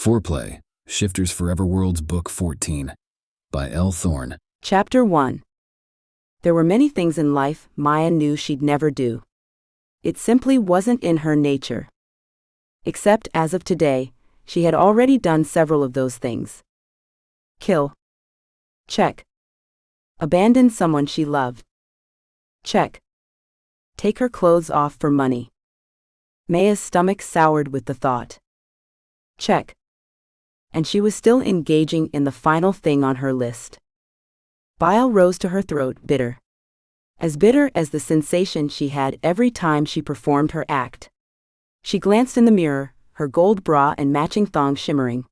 Foreplay, Shifters Forever Worlds Book 14, by Elle Thorne. Chapter 1. There were many things in life Maia knew she'd never do. It simply wasn't in her nature. Except as of today, she had already done several of those things. Kill. Check. Abandon someone she loved. Check. Take her clothes off for money. Maia's stomach soured with the thought. Check. And she was still engaging in the final thing on her list. Bile rose to her throat, bitter. As bitter as the sensation she had every time she performed her act. She glanced in the mirror, her gold bra and matching thong shimmering.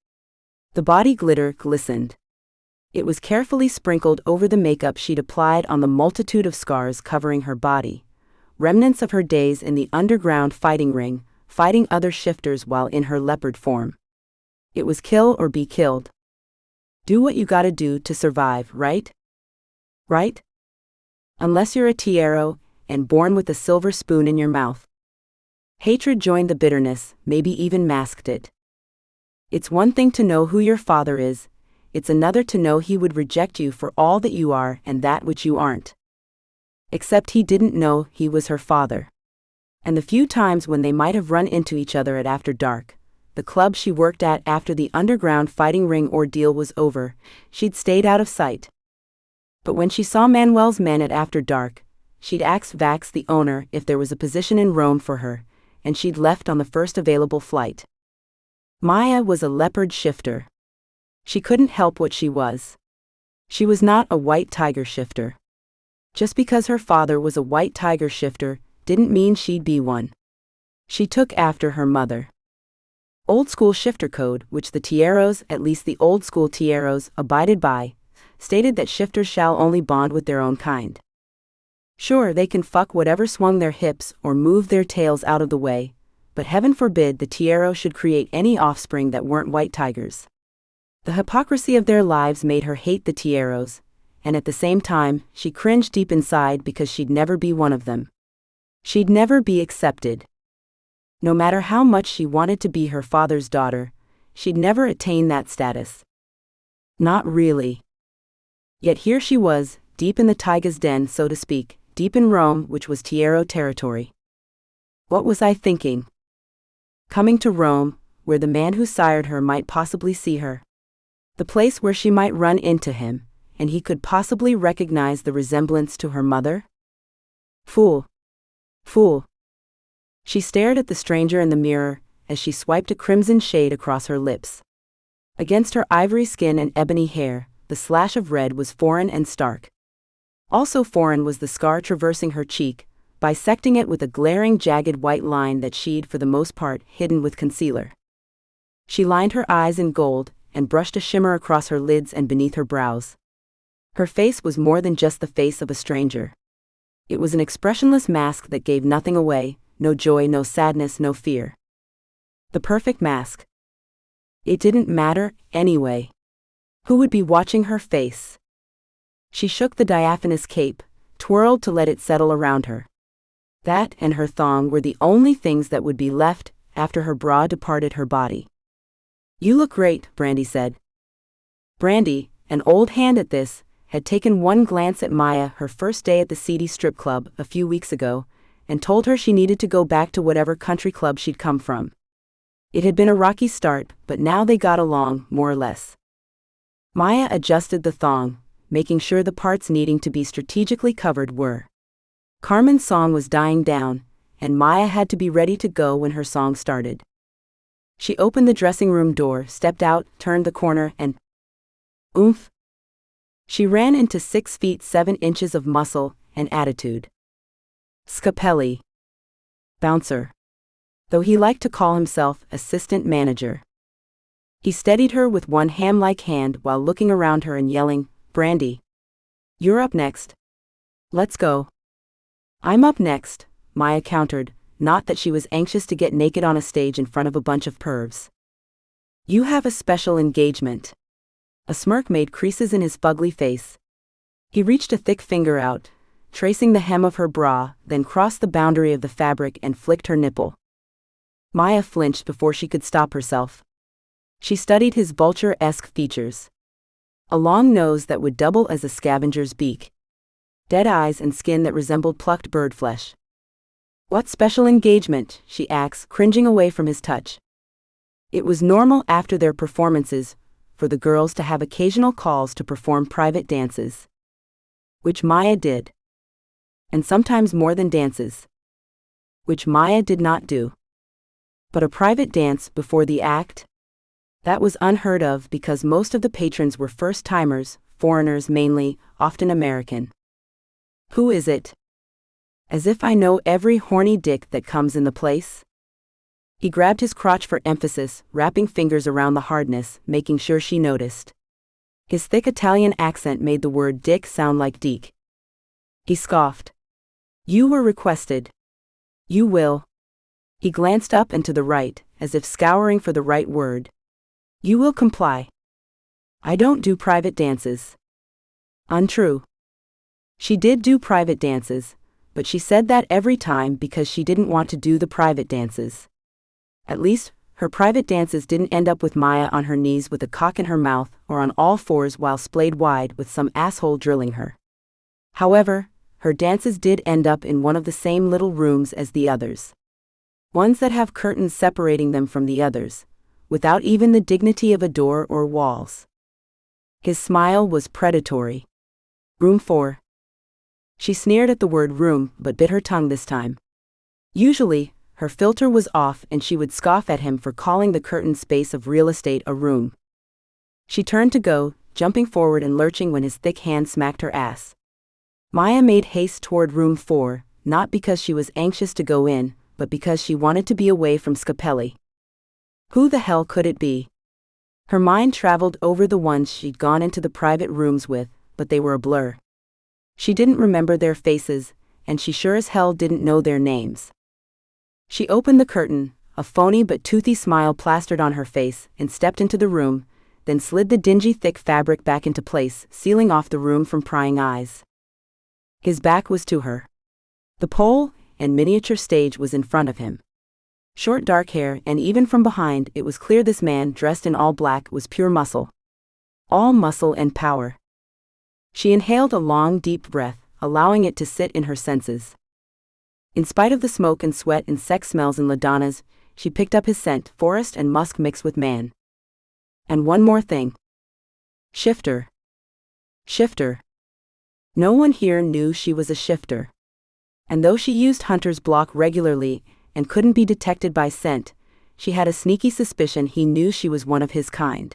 The body glitter glistened. It was carefully sprinkled over the makeup she'd applied on the multitude of scars covering her body, remnants of her days in the underground fighting ring, fighting other shifters while in her leopard form. It was kill or be killed. Do what you gotta do to survive, right? Right? Unless you're a tiero, and born with a silver spoon in your mouth. Hatred joined the bitterness, maybe even masked it. It's one thing to know who your father is, it's another to know he would reject you for all that you are and that which you aren't. Except he didn't know he was her father. And the few times when they might have run into each other at after dark, the club she worked at after the underground fighting ring ordeal was over, she'd stayed out of sight. But when she saw Manuel's men at after dark, she'd asked Vax the owner if there was a position in Rome for her, and she'd left on the first available flight. Maia was a leopard shifter. She couldn't help what she was. She was not a white tiger shifter. Just because her father was a white tiger shifter didn't mean she'd be one. She took after her mother. Old school shifter code, which the tieros, at least the old school tieros, abided by, stated that shifters shall only bond with their own kind. Sure, they can fuck whatever swung their hips or move their tails out of the way, but heaven forbid the tiero should create any offspring that weren't white tigers. The hypocrisy of their lives made her hate the tieros, and at the same time, she cringed deep inside because she'd never be one of them. She'd never be accepted. No matter how much she wanted to be her father's daughter, she'd never attain that status. Not really. Yet here she was, deep in the taiga's den, so to speak, deep in Rome, which was tiero territory. What was I thinking? Coming to Rome, where the man who sired her might possibly see her. The place where she might run into him, and he could possibly recognize the resemblance to her mother? Fool. Fool. She stared at the stranger in the mirror as she swiped a crimson shade across her lips. Against her ivory skin and ebony hair, the slash of red was foreign and stark. Also foreign was the scar traversing her cheek, bisecting it with a glaring jagged white line that she'd for the most part hidden with concealer. She lined her eyes in gold and brushed a shimmer across her lids and beneath her brows. Her face was more than just the face of a stranger. It was an expressionless mask that gave nothing away, no joy, no sadness, no fear. The perfect mask. It didn't matter, anyway. Who would be watching her face? She shook the diaphanous cape, twirled to let it settle around her. That and her thong were the only things that would be left after her bra departed her body. You look great, Brandy said. Brandy, an old hand at this, had taken one glance at Maia her first day at the seedy strip club a few weeks ago, and told her she needed to go back to whatever country club she'd come from. It had been a rocky start, but now they got along, more or less. Maia adjusted the thong, making sure the parts needing to be strategically covered were. Carmen's song was dying down, and Maia had to be ready to go when her song started. She opened the dressing room door, stepped out, turned the corner, and oomph! She ran into 6 feet 7 inches of muscle and attitude. Scapelli. Bouncer. Though he liked to call himself assistant manager. He steadied her with one ham-like hand while looking around her and yelling, Brandy. You're up next. Let's go. I'm up next, Maia countered, not that she was anxious to get naked on a stage in front of a bunch of pervs. You have a special engagement. A smirk made creases in his fugly face. He reached a thick finger out, tracing the hem of her bra, then crossed the boundary of the fabric and flicked her nipple. Maia flinched before she could stop herself. She studied his vulture-esque features. A long nose that would double as a scavenger's beak. Dead eyes and skin that resembled plucked bird flesh. "What special engagement?" she asked, cringing away from his touch. It was normal after their performances for the girls to have occasional calls to perform private dances. Which Maia did. And sometimes more than dances. Which Maia did not do. But a private dance before the act? That was unheard of because most of the patrons were first-timers, foreigners mainly, often American. "Who is it?" "As if I know every horny dick that comes in the place." He grabbed his crotch for emphasis, wrapping fingers around the hardness, making sure she noticed. His thick Italian accent made the word dick sound like deek. He scoffed. "You were requested. You will." He glanced up and to the right, as if scouring for the right word. "You will comply." "I don't do private dances." Untrue. She did do private dances, but she said that every time because she didn't want to do the private dances. At least, her private dances didn't end up with Maia on her knees with a cock in her mouth or on all fours while splayed wide with some asshole drilling her. However, her dances did end up in one of the same little rooms as the others. Ones that have curtains separating them from the others, without even the dignity of a door or walls. His smile was predatory. "Room 4. She sneered at the word room but bit her tongue this time. Usually, her filter was off and she would scoff at him for calling the curtained space of real estate a room. She turned to go, jumping forward and lurching when his thick hand smacked her ass. Maia made haste toward room 4, not because she was anxious to go in, but because she wanted to be away from Scapelli. Who the hell could it be? Her mind traveled over the ones she'd gone into the private rooms with, but they were a blur. She didn't remember their faces, and she sure as hell didn't know their names. She opened the curtain, a phony but toothy smile plastered on her face, and stepped into the room, then slid the dingy thick fabric back into place, sealing off the room from prying eyes. His back was to her. The pole and miniature stage was in front of him. Short dark hair, and even from behind it was clear this man, dressed in all black, was pure muscle. All muscle and power. She inhaled a long deep breath, allowing it to sit in her senses. In spite of the smoke and sweat and sex smells in Ladonna's, she picked up his scent, forest and musk mixed with man. And one more thing. Shifter. Shifter. No one here knew she was a shifter. And though she used Hunter's block regularly and couldn't be detected by scent, she had a sneaky suspicion he knew she was one of his kind.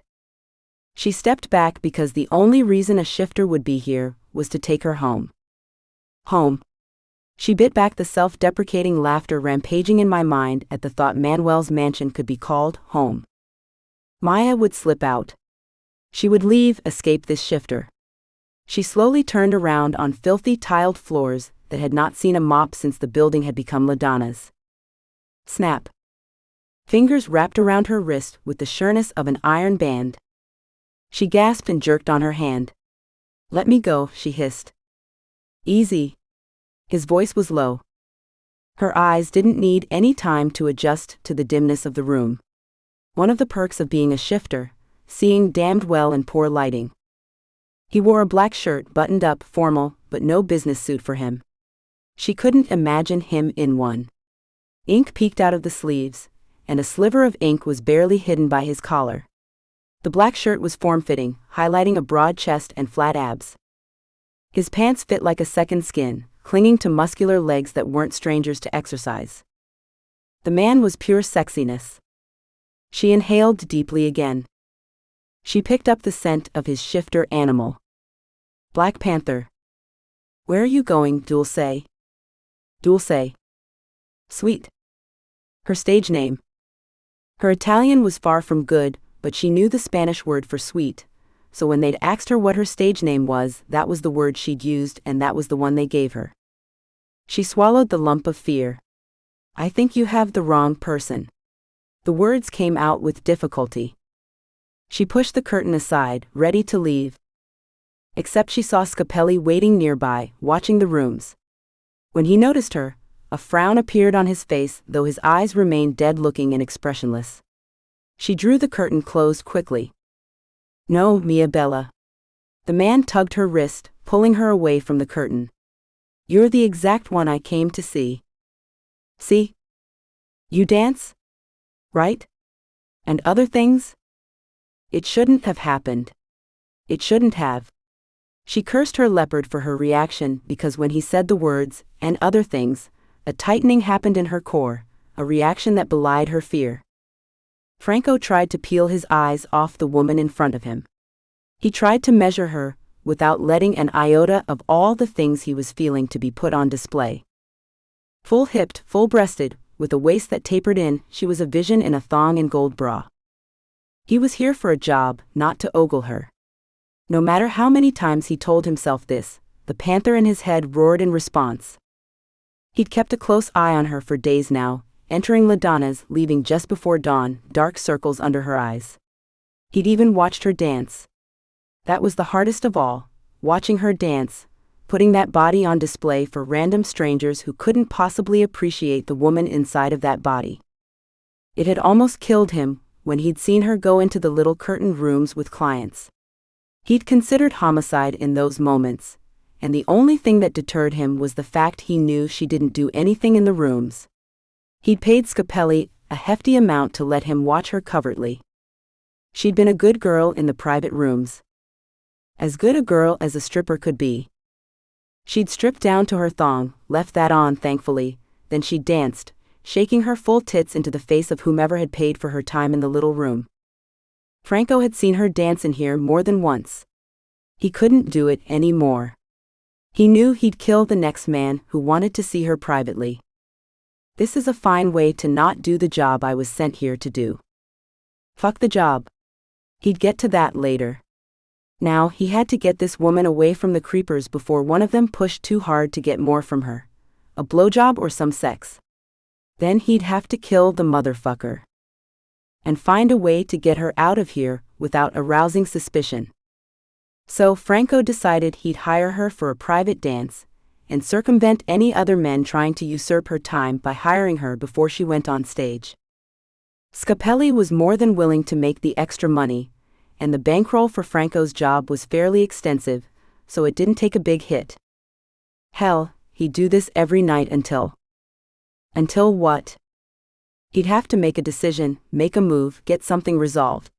She stepped back because the only reason a shifter would be here was to take her home. Home. She bit back the self-deprecating laughter rampaging in my mind at the thought Manuel's mansion could be called home. Maia would slip out. She would leave, escape this shifter. She slowly turned around on filthy tiled floors that had not seen a mop since the building had become Ladonna's. Snap. Fingers wrapped around her wrist with the sureness of an iron band. She gasped and jerked on her hand. "Let me go," she hissed. "Easy." His voice was low. Her eyes didn't need any time to adjust to the dimness of the room. One of the perks of being a shifter, seeing damned well in poor lighting. He wore a black shirt, buttoned up, formal, but no business suit for him. She couldn't imagine him in one. Ink peeked out of the sleeves, and a sliver of ink was barely hidden by his collar. The black shirt was form-fitting, highlighting a broad chest and flat abs. His pants fit like a second skin, clinging to muscular legs that weren't strangers to exercise. The man was pure sexiness. She inhaled deeply again. She picked up the scent of his shifter animal. Black Panther. "Where are you going, Dulce?" Dulce. Sweet. Her stage name. Her Italian was far from good, but she knew the Spanish word for sweet, so when they'd asked her what her stage name was, that was the word she'd used and that was the one they gave her. She swallowed the lump of fear. "I think you have the wrong person." The words came out with difficulty. She pushed the curtain aside, ready to leave. Except she saw Scapelli waiting nearby, watching the rooms. When he noticed her, a frown appeared on his face, though his eyes remained dead-looking and expressionless. She drew the curtain closed quickly. No, Mia Bella. The man tugged her wrist, pulling her away from the curtain. You're the exact one I came to see. See? You dance? Right? And other things? It shouldn't have happened. It shouldn't have. She cursed her leopard for her reaction because when he said the words, and other things, a tightening happened in her core, a reaction that belied her fear. Franco tried to peel his eyes off the woman in front of him. He tried to measure her, without letting an iota of all the things he was feeling to be put on display. Full-hipped, full-breasted, with a waist that tapered in, she was a vision in a thong and gold bra. He was here for a job, not to ogle her. No matter how many times he told himself this, the panther in his head roared in response. He'd kept a close eye on her for days now, entering Ladonna's, leaving just before dawn, dark circles under her eyes. He'd even watched her dance. That was the hardest of all, watching her dance, putting that body on display for random strangers who couldn't possibly appreciate the woman inside of that body. It had almost killed him when he'd seen her go into the little curtained rooms with clients. He'd considered homicide in those moments, and the only thing that deterred him was the fact he knew she didn't do anything in the rooms. He'd paid Scapelli a hefty amount to let him watch her covertly. She'd been a good girl in the private rooms. As good a girl as a stripper could be. She'd stripped down to her thong, left that on thankfully, then she danced, shaking her full tits into the face of whomever had paid for her time in the little room. Franco had seen her dance in here more than once. He couldn't do it anymore. He knew he'd kill the next man who wanted to see her privately. This is a fine way to not do the job I was sent here to do. Fuck the job. He'd get to that later. Now he had to get this woman away from the creepers before one of them pushed too hard to get more from her. A blowjob or some sex. Then he'd have to kill the motherfucker. And find a way to get her out of here without arousing suspicion. So Franco decided he'd hire her for a private dance, and circumvent any other men trying to usurp her time by hiring her before she went on stage. Scapelli was more than willing to make the extra money, and the bankroll for Franco's job was fairly extensive, so it didn't take a big hit. Hell, he'd do this every night until... Until what? He'd have to make a decision, make a move, get something resolved.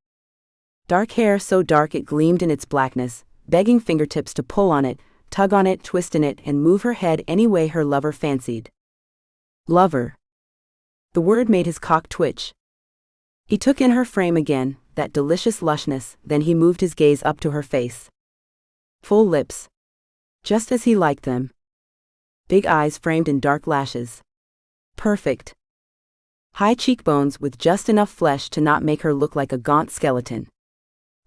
Dark hair so dark it gleamed in its blackness, begging fingertips to pull on it, tug on it, twist in it, and move her head any way her lover fancied. Lover. The word made his cock twitch. He took in her frame again, that delicious lushness, then he moved his gaze up to her face. Full lips. Just as he liked them. Big eyes framed in dark lashes. Perfect. High cheekbones with just enough flesh to not make her look like a gaunt skeleton.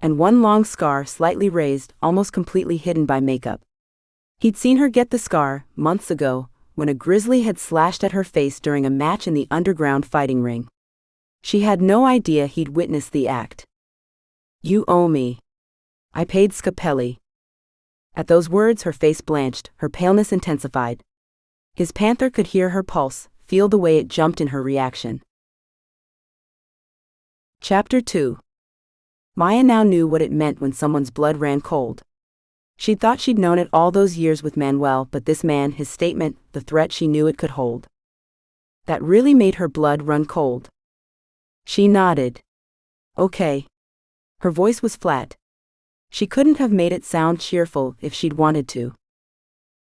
And one long scar slightly raised, almost completely hidden by makeup. He'd seen her get the scar, months ago, when a grizzly had slashed at her face during a match in the underground fighting ring. She had no idea he'd witnessed the act. You owe me. I paid Scapelli. At those words her face blanched, her paleness intensified. His panther could hear her pulse, feel the way it jumped in her reaction. Chapter 2. Maia now knew what it meant when someone's blood ran cold. She'd thought she'd known it all those years with Manuel, but this man, his statement, the threat she knew it could hold. That really made her blood run cold. She nodded. Okay. Her voice was flat. She couldn't have made it sound cheerful if she'd wanted to.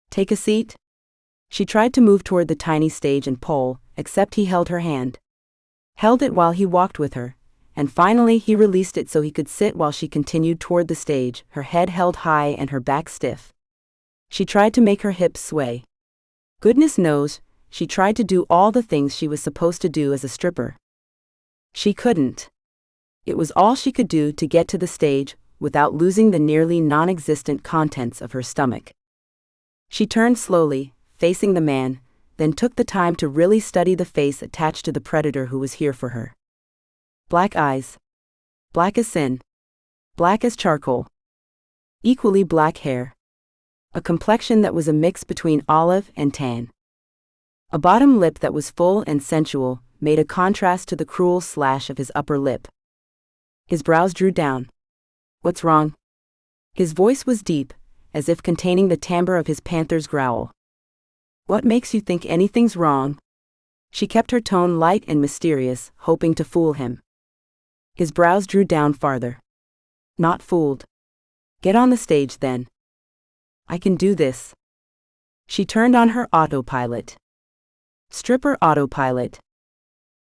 Take a seat? She tried to move toward the tiny stage and pole, except he held her hand. Held it while he walked with her, and finally he released it so he could sit while she continued toward the stage, her head held high and her back stiff. She tried to make her hips sway. Goodness knows, she tried to do all the things she was supposed to do as a stripper. She couldn't. It was all she could do to get to the stage, without losing the nearly non-existent contents of her stomach. She turned slowly, facing the man, then took the time to really study the face attached to the predator who was here for her. Black eyes. Black as sin. Black as charcoal. Equally black hair. A complexion that was a mix between olive and tan. A bottom lip that was full and sensual, made a contrast to the cruel slash of his upper lip. His brows drew down. What's wrong? His voice was deep, as if containing the timbre of his panther's growl. What makes you think anything's wrong? She kept her tone light and mysterious, hoping to fool him. His brows drew down farther. Not fooled. Get on the stage then. I can do this. She turned on her autopilot. Stripper autopilot.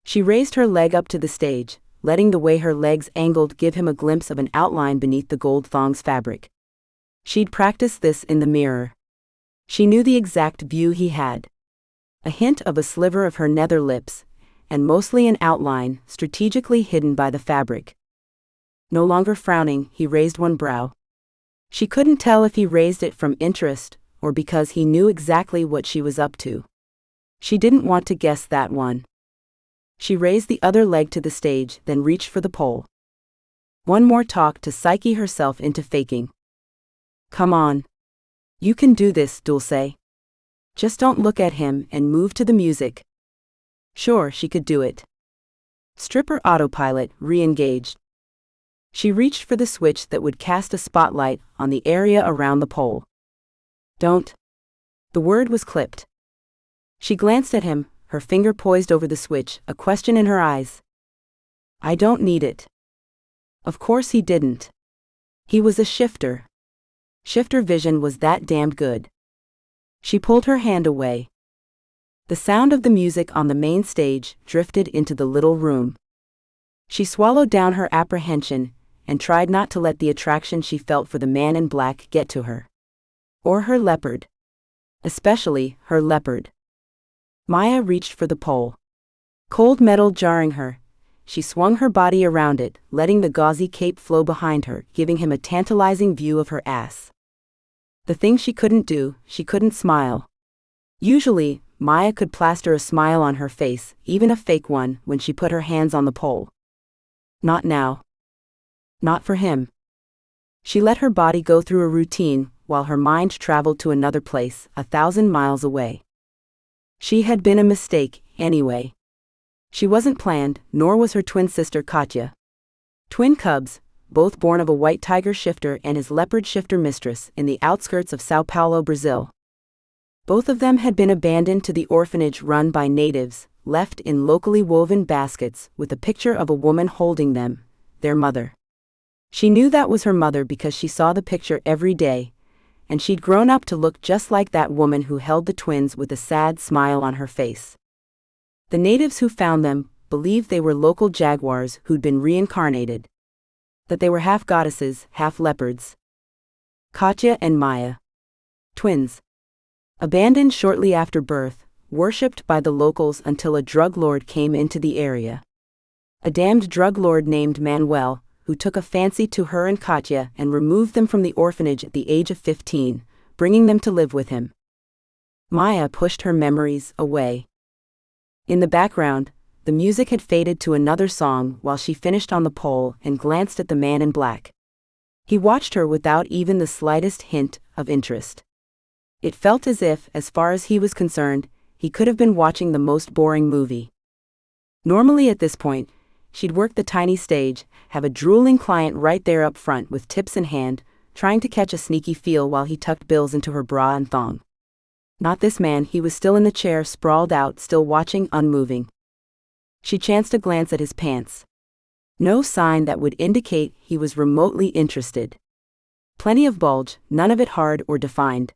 She raised her leg up to the stage, letting the way her legs angled give him a glimpse of an outline beneath the gold thong's fabric. She'd practiced this in the mirror. She knew the exact view he had. A hint of a sliver of her nether lips, and mostly an outline strategically hidden by the fabric. No longer frowning, he raised one brow. She couldn't tell if he raised it from interest or because he knew exactly what she was up to. She didn't want to guess that one. She raised the other leg to the stage, then reached for the pole. One more talk to psyche herself into faking. Come on. You can do this, Dulce. Just don't look at him and move to the music. Sure, she could do it. Stripper autopilot re-engaged. She reached for the switch that would cast a spotlight on the area around the pole. Don't. The word was clipped. She glanced at him, her finger poised over the switch, a question in her eyes. I don't need it. Of course he didn't. He was a shifter. Shifter vision was that damned good. She pulled her hand away. The sound of the music on the main stage drifted into the little room. She swallowed down her apprehension and tried not to let the attraction she felt for the man in black get to her. Or her leopard. Especially her leopard. Maia reached for the pole. Cold metal jarring her, she swung her body around it, letting the gauzy cape flow behind her, giving him a tantalizing view of her ass. The thing she couldn't do, she couldn't smile. Usually, Maia could plaster a smile on her face, even a fake one, when she put her hands on the pole. Not now. Not for him. She let her body go through a routine, while her mind traveled to another place, 1,000 miles away. She had been a mistake, anyway. She wasn't planned, nor was her twin sister Katya. Twin cubs, both born of a white tiger shifter and his leopard shifter mistress in the outskirts of Sao Paulo, Brazil. Both of them had been abandoned to the orphanage run by natives, left in locally woven baskets with a picture of a woman holding them, their mother. She knew that was her mother because she saw the picture every day, and she'd grown up to look just like that woman who held the twins with a sad smile on her face. The natives who found them believed they were local jaguars who'd been reincarnated. That they were half goddesses, half leopards. Katya and Maia. Twins. Abandoned shortly after birth, worshipped by the locals until a drug lord came into the area. A damned drug lord named Manuel, who took a fancy to her and Katya and removed them from the orphanage at the age of 15, bringing them to live with him. Maia pushed her memories away. In the background, the music had faded to another song while she finished on the pole and glanced at the man in black. He watched her without even the slightest hint of interest. It felt as if, as far as he was concerned, he could have been watching the most boring movie. Normally at this point, she'd work the tiny stage, have a drooling client right there up front with tips in hand, trying to catch a sneaky feel while he tucked bills into her bra and thong. Not this man, he was still in the chair, sprawled out, still watching, unmoving. She chanced a glance at his pants. No sign that would indicate he was remotely interested. Plenty of bulge, none of it hard or defined.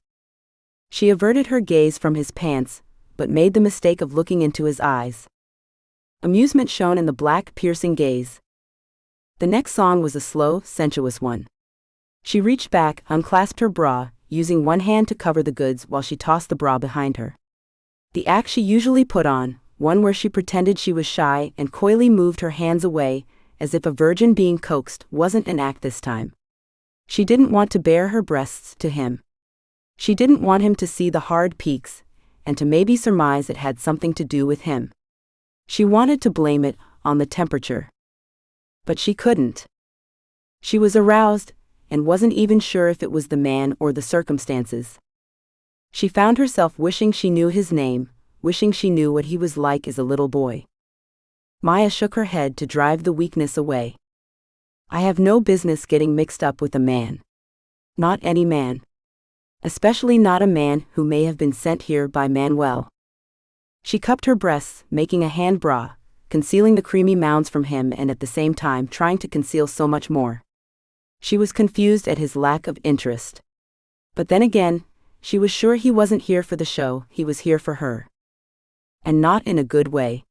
She averted her gaze from his pants, but made the mistake of looking into his eyes. Amusement shone in the black, piercing gaze. The next song was a slow, sensuous one. She reached back, unclasped her bra, using one hand to cover the goods while she tossed the bra behind her. The act she usually put on, one where she pretended she was shy and coyly moved her hands away, as if a virgin being coaxed, wasn't an act this time. She didn't want to bare her breasts to him. She didn't want him to see the hard peaks, and to maybe surmise it had something to do with him. She wanted to blame it on the temperature. But she couldn't. She was aroused, and wasn't even sure if it was the man or the circumstances. She found herself wishing she knew his name, wishing she knew what he was like as a little boy. Maia shook her head to drive the weakness away. I have no business getting mixed up with a man. Not any man. Especially not a man who may have been sent here by Manuel. She cupped her breasts, making a hand bra, concealing the creamy mounds from him and at the same time trying to conceal so much more. She was confused at his lack of interest. But then again, she was sure he wasn't here for the show, he was here for her. And not in a good way.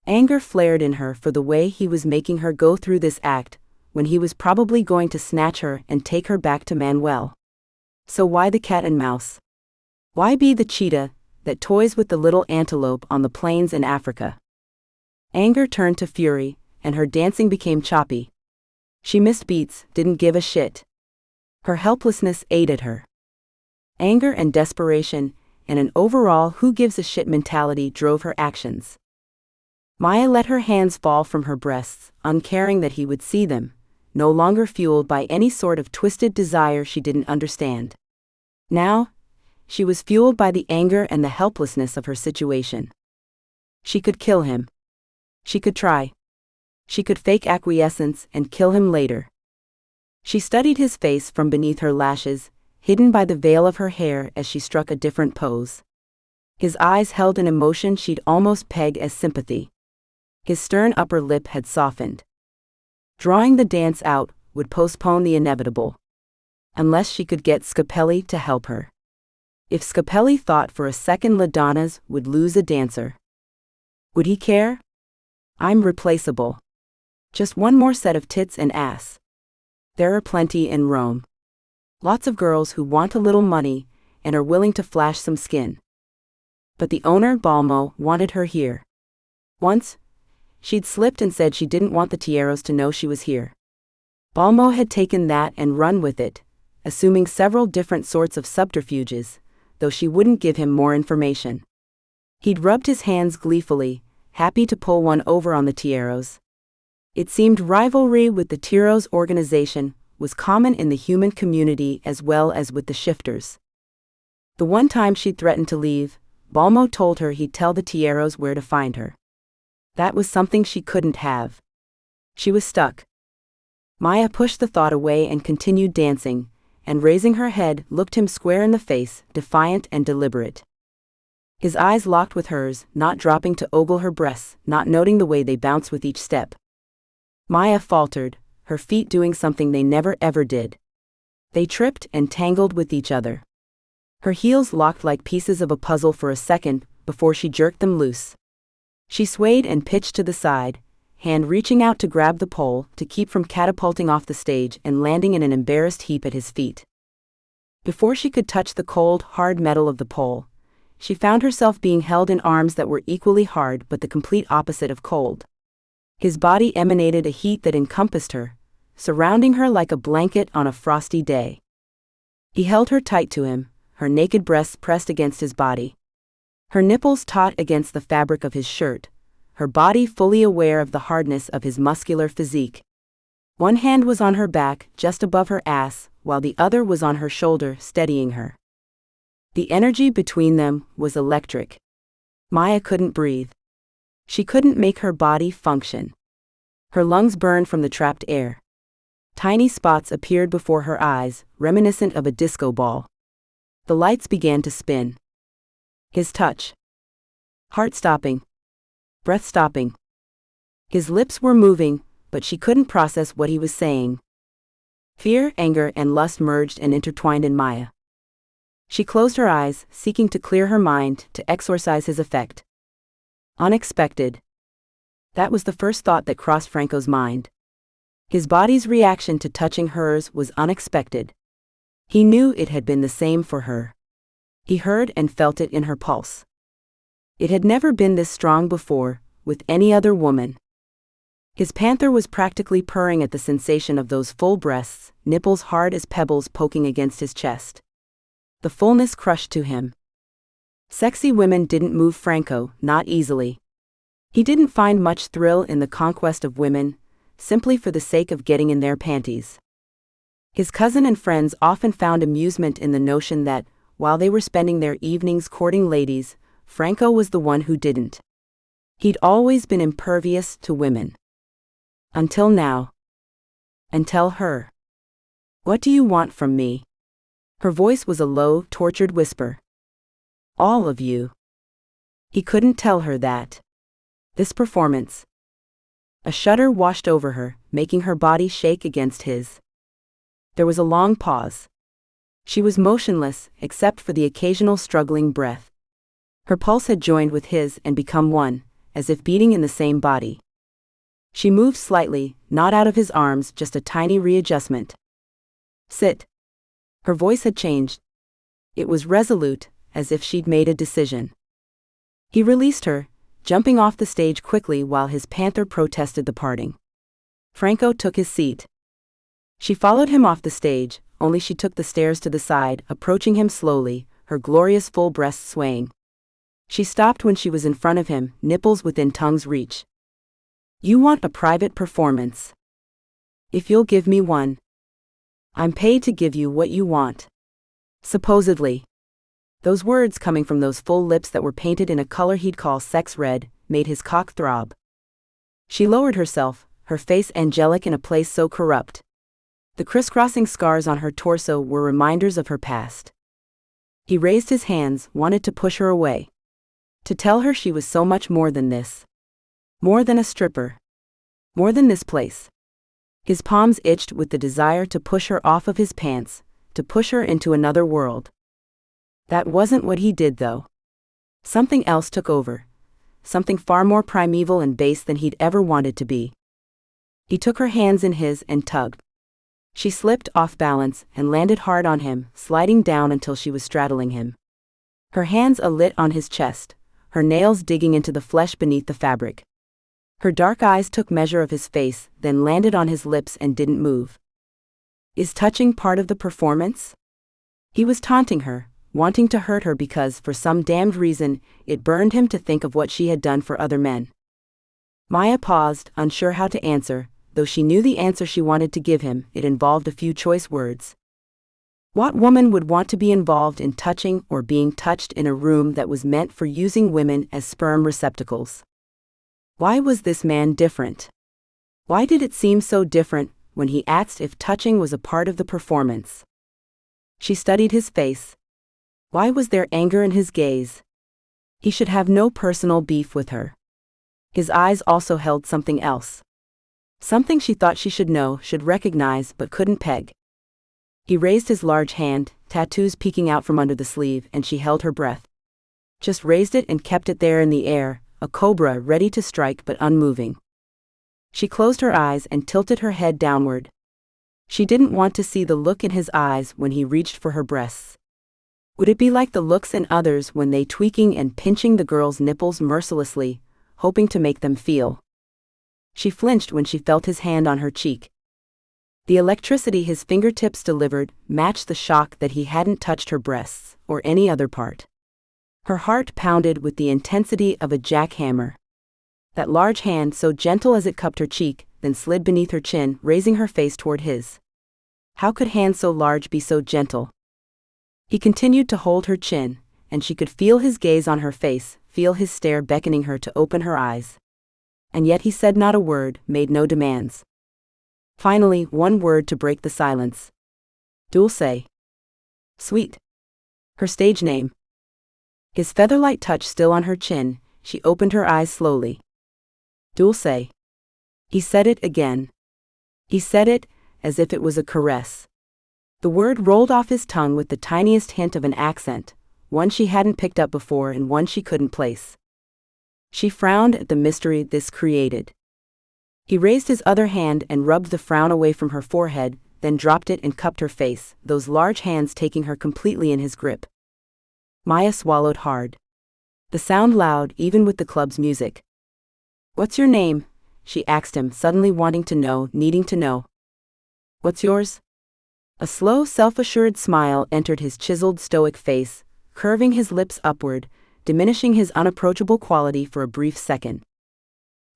Anger flared in her for the way he was making her go through this act, when he was probably going to snatch her and take her back to Manuel. So why the cat and mouse? Why be the cheetah that toys with the little antelope on the plains in Africa? Anger turned to fury, and her dancing became choppy. She missed beats, didn't give a shit. Her helplessness aided her. Anger and desperation, and an overall who gives a shit mentality drove her actions. Maia let her hands fall from her breasts, uncaring that he would see them, no longer fueled by any sort of twisted desire she didn't understand. Now, she was fueled by the anger and the helplessness of her situation. She could kill him. She could try. She could fake acquiescence and kill him later. She studied his face from beneath her lashes, hidden by the veil of her hair as she struck a different pose. His eyes held an emotion she'd almost peg as sympathy. His stern upper lip had softened. Drawing the dance out would postpone the inevitable. Unless she could get Scapelli to help her. If Scapelli thought for a second LaDonna's would lose a dancer, would he care? I'm replaceable. Just one more set of tits and ass. There are plenty in Rome. Lots of girls who want a little money and are willing to flash some skin. But the owner, Balmo, wanted her here. Once, she'd slipped and said she didn't want the Tieros to know she was here. Balmo had taken that and run with it, assuming several different sorts of subterfuges, though she wouldn't give him more information. He'd rubbed his hands gleefully, happy to pull one over on the Tieros. It seemed rivalry with the Tieros organization was common in the human community as well as with the shifters. The one time she'd threatened to leave, Balmo told her he'd tell the Tieros where to find her. That was something she couldn't have. She was stuck. Maia pushed the thought away and continued dancing, and raising her head looked him square in the face, defiant and deliberate. His eyes locked with hers, not dropping to ogle her breasts, not noting the way they bounced with each step. Maia faltered, her feet doing something they never ever did. They tripped and tangled with each other. Her heels locked like pieces of a puzzle for a second before she jerked them loose. She swayed and pitched to the side, hand reaching out to grab the pole to keep from catapulting off the stage and landing in an embarrassed heap at his feet. Before she could touch the cold, hard metal of the pole, she found herself being held in arms that were equally hard but the complete opposite of cold. His body emanated a heat that encompassed her, surrounding her like a blanket on a frosty day. He held her tight to him, her naked breasts pressed against his body. Her nipples taut against the fabric of his shirt, her body fully aware of the hardness of his muscular physique. One hand was on her back, just above her ass, while the other was on her shoulder, steadying her. The energy between them was electric. Maia couldn't breathe. She couldn't make her body function. Her lungs burned from the trapped air. Tiny spots appeared before her eyes, reminiscent of a disco ball. The lights began to spin. His touch. Heart-stopping. Breath-stopping. His lips were moving, but she couldn't process what he was saying. Fear, anger, and lust merged and intertwined in Maia. She closed her eyes, seeking to clear her mind, to exorcise his effect. Unexpected. That was the first thought that crossed Franco's mind. His body's reaction to touching hers was unexpected. He knew it had been the same for her. He heard and felt it in her pulse. It had never been this strong before, with any other woman. His panther was practically purring at the sensation of those full breasts, nipples hard as pebbles poking against his chest. The fullness crushed to him. Sexy women didn't move Franco, not easily. He didn't find much thrill in the conquest of women, simply for the sake of getting in their panties. His cousin and friends often found amusement in the notion that, while they were spending their evenings courting ladies, Franco was the one who didn't. He'd always been impervious to women. Until now. And tell her. What do you want from me? Her voice was a low, tortured whisper. All of you. He couldn't tell her that. This performance. A shudder washed over her, making her body shake against his. There was a long pause. She was motionless, except for the occasional struggling breath. Her pulse had joined with his and become one, as if beating in the same body. She moved slightly, not out of his arms, just a tiny readjustment. Sit. Her voice had changed. It was resolute, as if she'd made a decision. He released her, jumping off the stage quickly while his panther protested the parting. Franco took his seat. She followed him off the stage, only she took the stairs to the side, approaching him slowly, her glorious full breasts swaying. She stopped when she was in front of him, nipples within tongue's reach. You want a private performance. If you'll give me one. I'm paid to give you what you want. Supposedly. Those words coming from those full lips that were painted in a color he'd call sex red, made his cock throb. She lowered herself, her face angelic in a place so corrupt. The crisscrossing scars on her torso were reminders of her past. He raised his hands, wanted to push her away. To tell her she was so much more than this. More than a stripper. More than this place. His palms itched with the desire to push her off of his pants, to push her into another world. That wasn't what he did, though. Something else took over. Something far more primeval and base than he'd ever wanted to be. He took her hands in his and tugged. She slipped off balance and landed hard on him, sliding down until she was straddling him. Her hands alit on his chest, her nails digging into the flesh beneath the fabric. Her dark eyes took measure of his face, then landed on his lips and didn't move. Is touching part of the performance? He was taunting her, wanting to hurt her because, for some damned reason, it burned him to think of what she had done for other men. Maia paused, unsure how to answer. Though she knew the answer she wanted to give him, it involved a few choice words. What woman would want to be involved in touching or being touched in a room that was meant for using women as sperm receptacles? Why was this man different? Why did it seem so different when he asked if touching was a part of the performance? She studied his face. Why was there anger in his gaze? He should have no personal beef with her. His eyes also held something else. Something she thought she should know, should recognize, but couldn't peg. He raised his large hand, tattoos peeking out from under the sleeve, and she held her breath. Just raised it and kept it there in the air, a cobra ready to strike but unmoving. She closed her eyes and tilted her head downward. She didn't want to see the look in his eyes when he reached for her breasts. Would it be like the looks in others when they tweaking and pinching the girl's nipples mercilessly, hoping to make them feel? She flinched when she felt his hand on her cheek. The electricity his fingertips delivered matched the shock that he hadn't touched her breasts, or any other part. Her heart pounded with the intensity of a jackhammer. That large hand, so gentle as it cupped her cheek, then slid beneath her chin, raising her face toward his. How could hands so large be so gentle? He continued to hold her chin, and she could feel his gaze on her face, feel his stare beckoning her to open her eyes. And yet he said not a word, made no demands. Finally, one word to break the silence. Dulce. Sweet. Her stage name. His featherlight touch still on her chin, she opened her eyes slowly. Dulce. He said it again. He said it, as if it was a caress. The word rolled off his tongue with the tiniest hint of an accent, one she hadn't picked up before and one she couldn't place. She frowned at the mystery this created. He raised his other hand and rubbed the frown away from her forehead, then dropped it and cupped her face, those large hands taking her completely in his grip. Maia swallowed hard. The sound loud, even with the club's music. What's your name? She asked him, suddenly wanting to know, needing to know. What's yours? A slow, self-assured smile entered his chiseled, stoic face, curving his lips upward, diminishing his unapproachable quality for a brief second.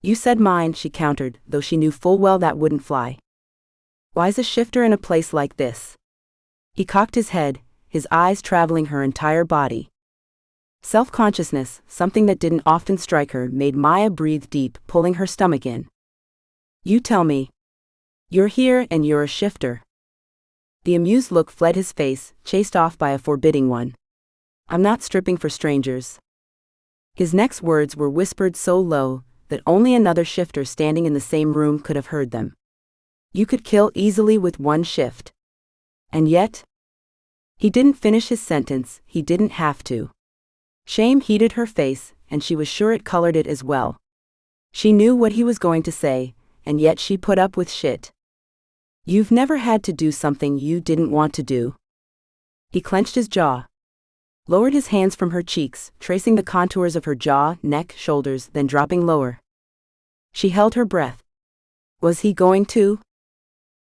You said mine, she countered, though she knew full well that wouldn't fly. Why's a shifter in a place like this? He cocked his head, his eyes traveling her entire body. Self-consciousness, something that didn't often strike her, made Maia breathe deep, pulling her stomach in. You tell me. You're here and you're a shifter. The amused look fled his face, chased off by a forbidding one. I'm not stripping for strangers. His next words were whispered so low that only another shifter standing in the same room could have heard them. You could kill easily with one shift. And yet? He didn't finish his sentence, he didn't have to. Shame heated her face, and she was sure it colored it as well. She knew what he was going to say, and yet she put up with shit. You've never had to do something you didn't want to do. He clenched his jaw, lowered his hands from her cheeks, tracing the contours of her jaw, neck, shoulders, then dropping lower. She held her breath. Was he going to?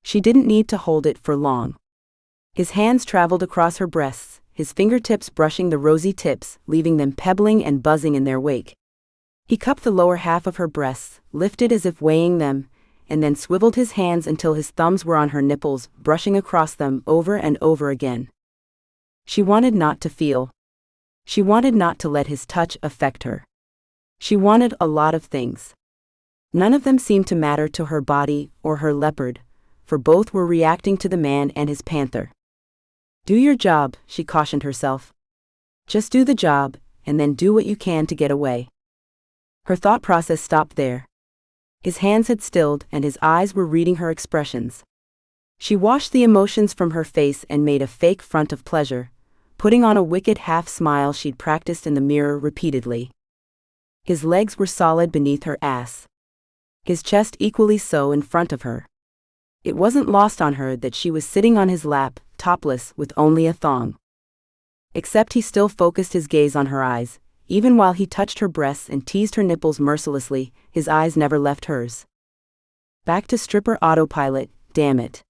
She didn't need to hold it for long. His hands traveled across her breasts, his fingertips brushing the rosy tips, leaving them pebbling and buzzing in their wake. He cupped the lower half of her breasts, lifted as if weighing them, and then swiveled his hands until his thumbs were on her nipples, brushing across them over and over again. She wanted not to feel. She wanted not to let his touch affect her. She wanted a lot of things. None of them seemed to matter to her body or her leopard, for both were reacting to the man and his panther. Do your job, she cautioned herself. Just do the job, and then do what you can to get away. Her thought process stopped there. His hands had stilled and his eyes were reading her expressions. She washed the emotions from her face and made a fake front of pleasure, putting on a wicked half-smile she'd practiced in the mirror repeatedly. His legs were solid beneath her ass. His chest equally so in front of her. It wasn't lost on her that she was sitting on his lap, topless, with only a thong. Except he still focused his gaze on her eyes. Even while he touched her breasts and teased her nipples mercilessly, his eyes never left hers. Back to stripper autopilot, damn it.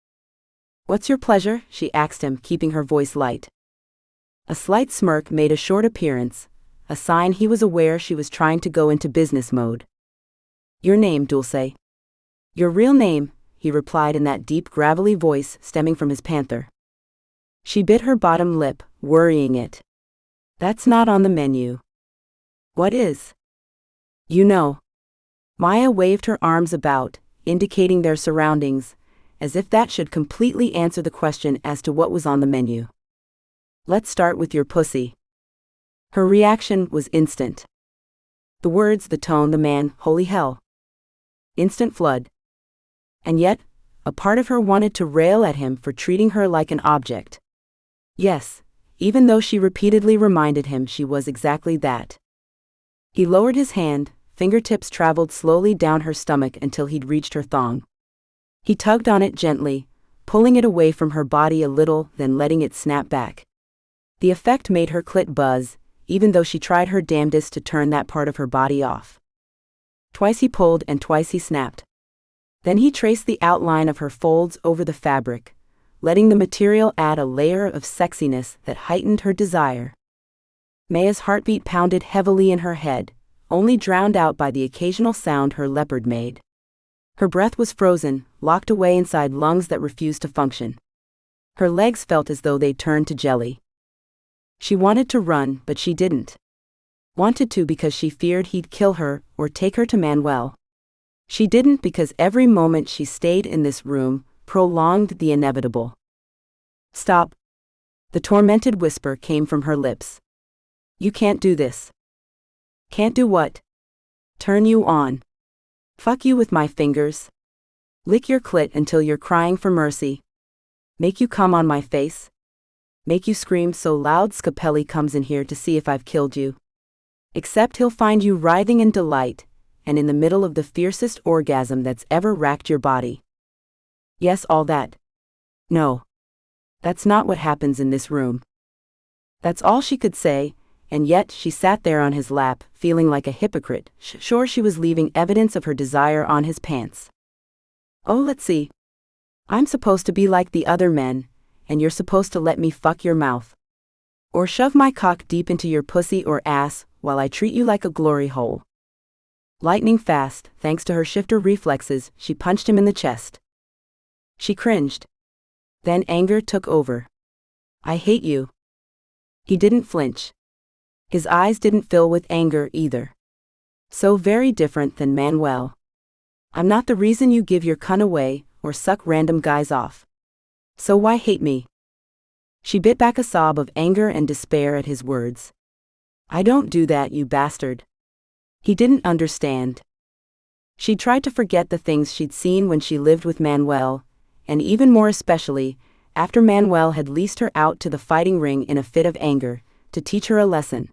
What's your pleasure? She asked him, keeping her voice light. A slight smirk made a short appearance, a sign he was aware she was trying to go into business mode. Your name, Dulce. Your real name, he replied in that deep gravelly voice stemming from his panther. She bit her bottom lip, worrying it. That's not on the menu. What is? You know. Maia waved her arms about, indicating their surroundings, as if that should completely answer the question as to what was on the menu. Let's start with your pussy. Her reaction was instant. The words, the tone, the man, holy hell. Instant flood. And yet, a part of her wanted to rail at him for treating her like an object. Yes, even though she repeatedly reminded him she was exactly that. He lowered his hand, fingertips traveled slowly down her stomach until he'd reached her thong. He tugged on it gently, pulling it away from her body a little, then letting it snap back. The effect made her clit buzz, even though she tried her damnedest to turn that part of her body off. Twice he pulled and twice he snapped. Then he traced the outline of her folds over the fabric, letting the material add a layer of sexiness that heightened her desire. Maia's heartbeat pounded heavily in her head, only drowned out by the occasional sound her leopard made. Her breath was frozen, locked away inside lungs that refused to function. Her legs felt as though they'd turned to jelly. She wanted to run, but she didn't. Wanted to because she feared he'd kill her or take her to Manuel. She didn't because every moment she stayed in this room prolonged the inevitable. Stop. The tormented whisper came from her lips. You can't do this. Can't do what? Turn you on. Fuck you with my fingers. Lick your clit until you're crying for mercy. Make you come on my face. Make you scream so loud Scapelli comes in here to see if I've killed you. Except he'll find you writhing in delight, and in the middle of the fiercest orgasm that's ever racked your body. Yes, all that. No. That's not what happens in this room. That's all she could say, and yet she sat there on his lap, feeling like a hypocrite, sure she was leaving evidence of her desire on his pants. Oh, let's see. I'm supposed to be like the other men, and you're supposed to let me fuck your mouth. Or shove my cock deep into your pussy or ass, while I treat you like a glory hole. Lightning fast, thanks to her shifter reflexes, she punched him in the chest. She cringed. Then anger took over. I hate you. He didn't flinch. His eyes didn't fill with anger either. So very different than Manuel. I'm not the reason you give your cunt away, or suck random guys off. So why hate me? She bit back a sob of anger and despair at his words. I don't do that, you bastard. He didn't understand. She tried to forget the things she'd seen when she lived with Manuel, and even more especially, after Manuel had leased her out to the fighting ring in a fit of anger, to teach her a lesson.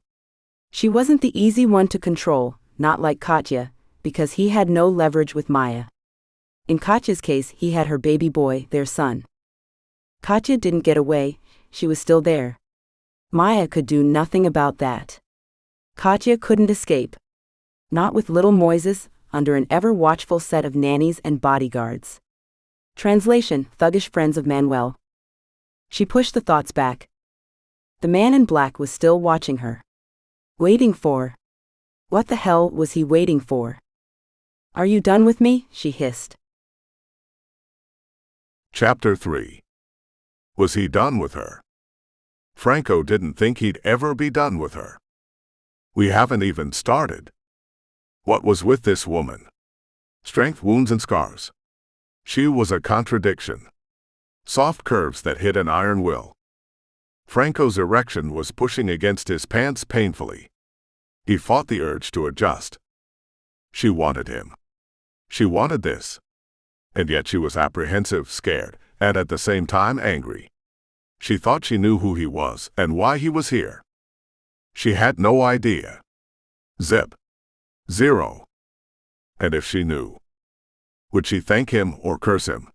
She wasn't the easy one to control, not like Katya, because he had no leverage with Maia. In Katya's case, he had her baby boy, their son. Katya didn't get away, she was still there. Maia could do nothing about that. Katya couldn't escape. Not with little Moises, under an ever-watchful set of nannies and bodyguards. Translation: thuggish friends of Manuel. She pushed the thoughts back. The man in black was still watching her. Waiting for. What the hell was he waiting for? Are you done with me? She hissed. Chapter 3. Was he done with her? Franco didn't think he'd ever be done with her. We haven't even started. What was with this woman? Strength, wounds, and scars. She was a contradiction. Soft curves that hid an iron will. Franco's erection was pushing against his pants painfully. He fought the urge to adjust. She wanted him. She wanted this. And yet she was apprehensive, scared, and at the same time angry. She thought she knew who he was and why he was here. She had no idea. Zip. Zero. And if she knew, would she thank him or curse him?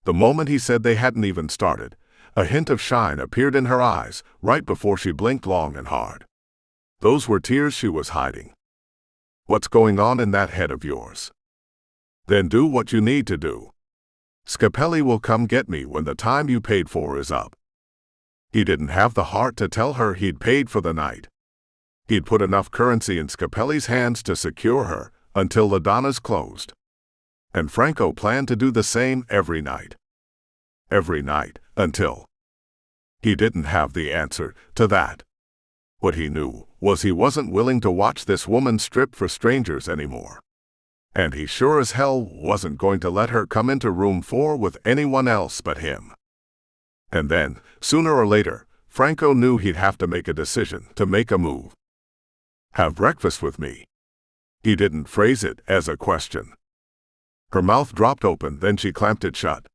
The moment he said they hadn't even started, a hint of shine appeared in her eyes right before she blinked long and hard. Those were tears she was hiding. What's going on in that head of yours? Then do what you need to do. Scapelli will come get me when the time you paid for is up. He didn't have the heart to tell her he'd paid for the night. He'd put enough currency in Scapelli's hands to secure her until the Donnas closed. And Franco planned to do the same every night. Every night, until. He didn't have the answer to that. What he knew was he wasn't willing to watch this woman strip for strangers anymore. And he sure as hell wasn't going to let her come into room 4 with anyone else but him. And then, sooner or later, Franco knew he'd have to make a decision, to make a move. Have breakfast with me. He didn't phrase it as a question. Her mouth dropped open, then she clamped it shut.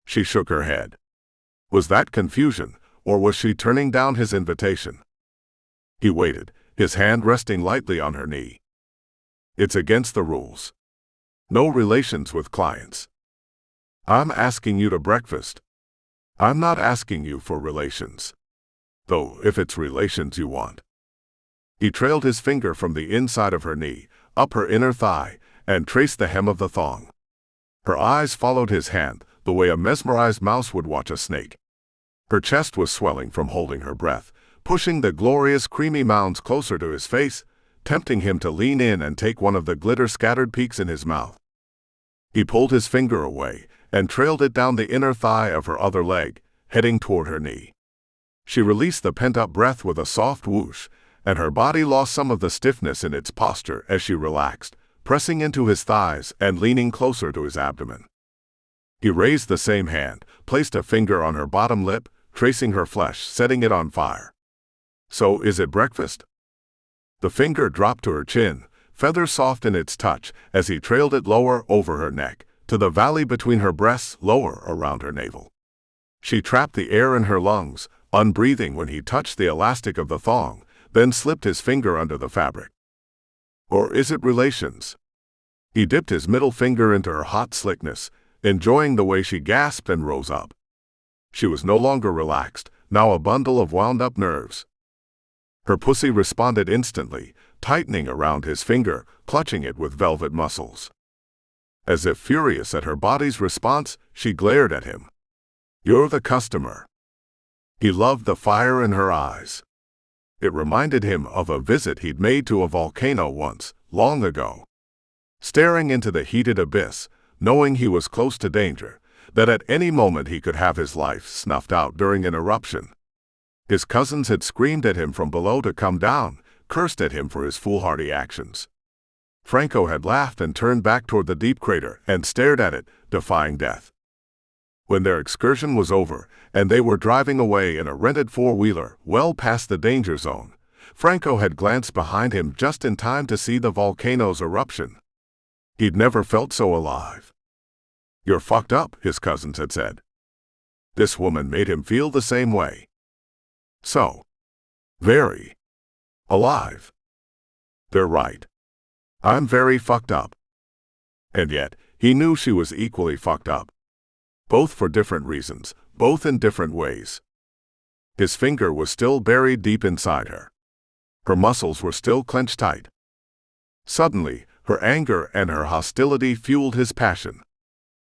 She shook her head. Was that confusion, or was she turning down his invitation? He waited, his hand resting lightly on her knee. It's against the rules. No relations with clients. I'm asking you to breakfast. I'm not asking you for relations. Though, if it's relations you want. He trailed his finger from the inside of her knee, up her inner thigh, and traced the hem of the thong. Her eyes followed his hand, the way a mesmerized mouse would watch a snake. Her chest was swelling from holding her breath, pushing the glorious creamy mounds closer to his face, tempting him to lean in and take one of the glitter-scattered peaks in his mouth. He pulled his finger away and trailed it down the inner thigh of her other leg, heading toward her knee. She released the pent-up breath with a soft whoosh, and her body lost some of the stiffness in its posture as she relaxed, pressing into his thighs and leaning closer to his abdomen. He raised the same hand, placed a finger on her bottom lip, tracing her flesh, setting it on fire. So, is it breakfast? The finger dropped to her chin, feather soft in its touch, as he trailed it lower over her neck, to the valley between her breasts, lower around her navel. She trapped the air in her lungs, unbreathing when he touched the elastic of the thong, then slipped his finger under the fabric. Or is it relations? He dipped his middle finger into her hot slickness, enjoying the way she gasped and rose up. She was no longer relaxed, now a bundle of wound-up nerves. Her pussy responded instantly, tightening around his finger, clutching it with velvet muscles. As if furious at her body's response, she glared at him. You're the customer. He loved the fire in her eyes. It reminded him of a visit he'd made to a volcano once, long ago. Staring into the heated abyss, knowing he was close to danger, that at any moment he could have his life snuffed out during an eruption. His cousins had screamed at him from below to come down, cursed at him for his foolhardy actions. Franco had laughed and turned back toward the deep crater and stared at it, defying death. When their excursion was over, and they were driving away in a rented four-wheeler well past the danger zone, Franco had glanced behind him just in time to see the volcano's eruption. He'd never felt so alive. "You're fucked up," his cousins had said. This woman made him feel the same way. So very alive. They're right. I'm very fucked up. And yet, he knew she was equally fucked up. Both for different reasons, both in different ways. His finger was still buried deep inside her. Her muscles were still clenched tight. Suddenly, her anger and her hostility fueled his passion.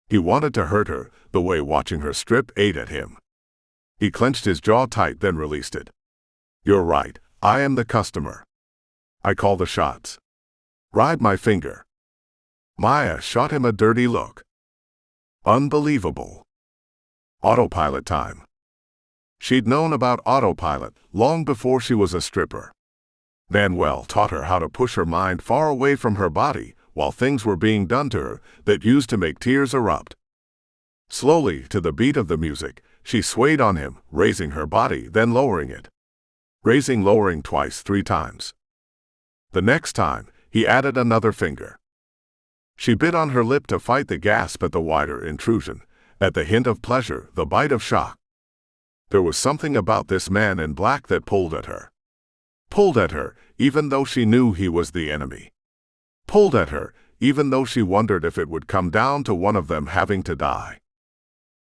He wanted to hurt her, the way watching her strip ate at him. He clenched his jaw tight, then released it. "You're right, I am the customer. I call the shots. Ride my finger." Maia shot him a dirty look. Unbelievable. Autopilot time. She'd known about autopilot long before she was a stripper. Manuel taught her how to push her mind far away from her body while things were being done to her that used to make tears erupt. Slowly, to the beat of the music, she swayed on him, raising her body, then lowering it. Raising, lowering twice, 3 times. The next time, he added another finger. She bit on her lip to fight the gasp at the wider intrusion, at the hint of pleasure, the bite of shock. There was something about this man in black that pulled at her. Pulled at her, even though she knew he was the enemy. Pulled at her, even though she wondered if it would come down to one of them having to die.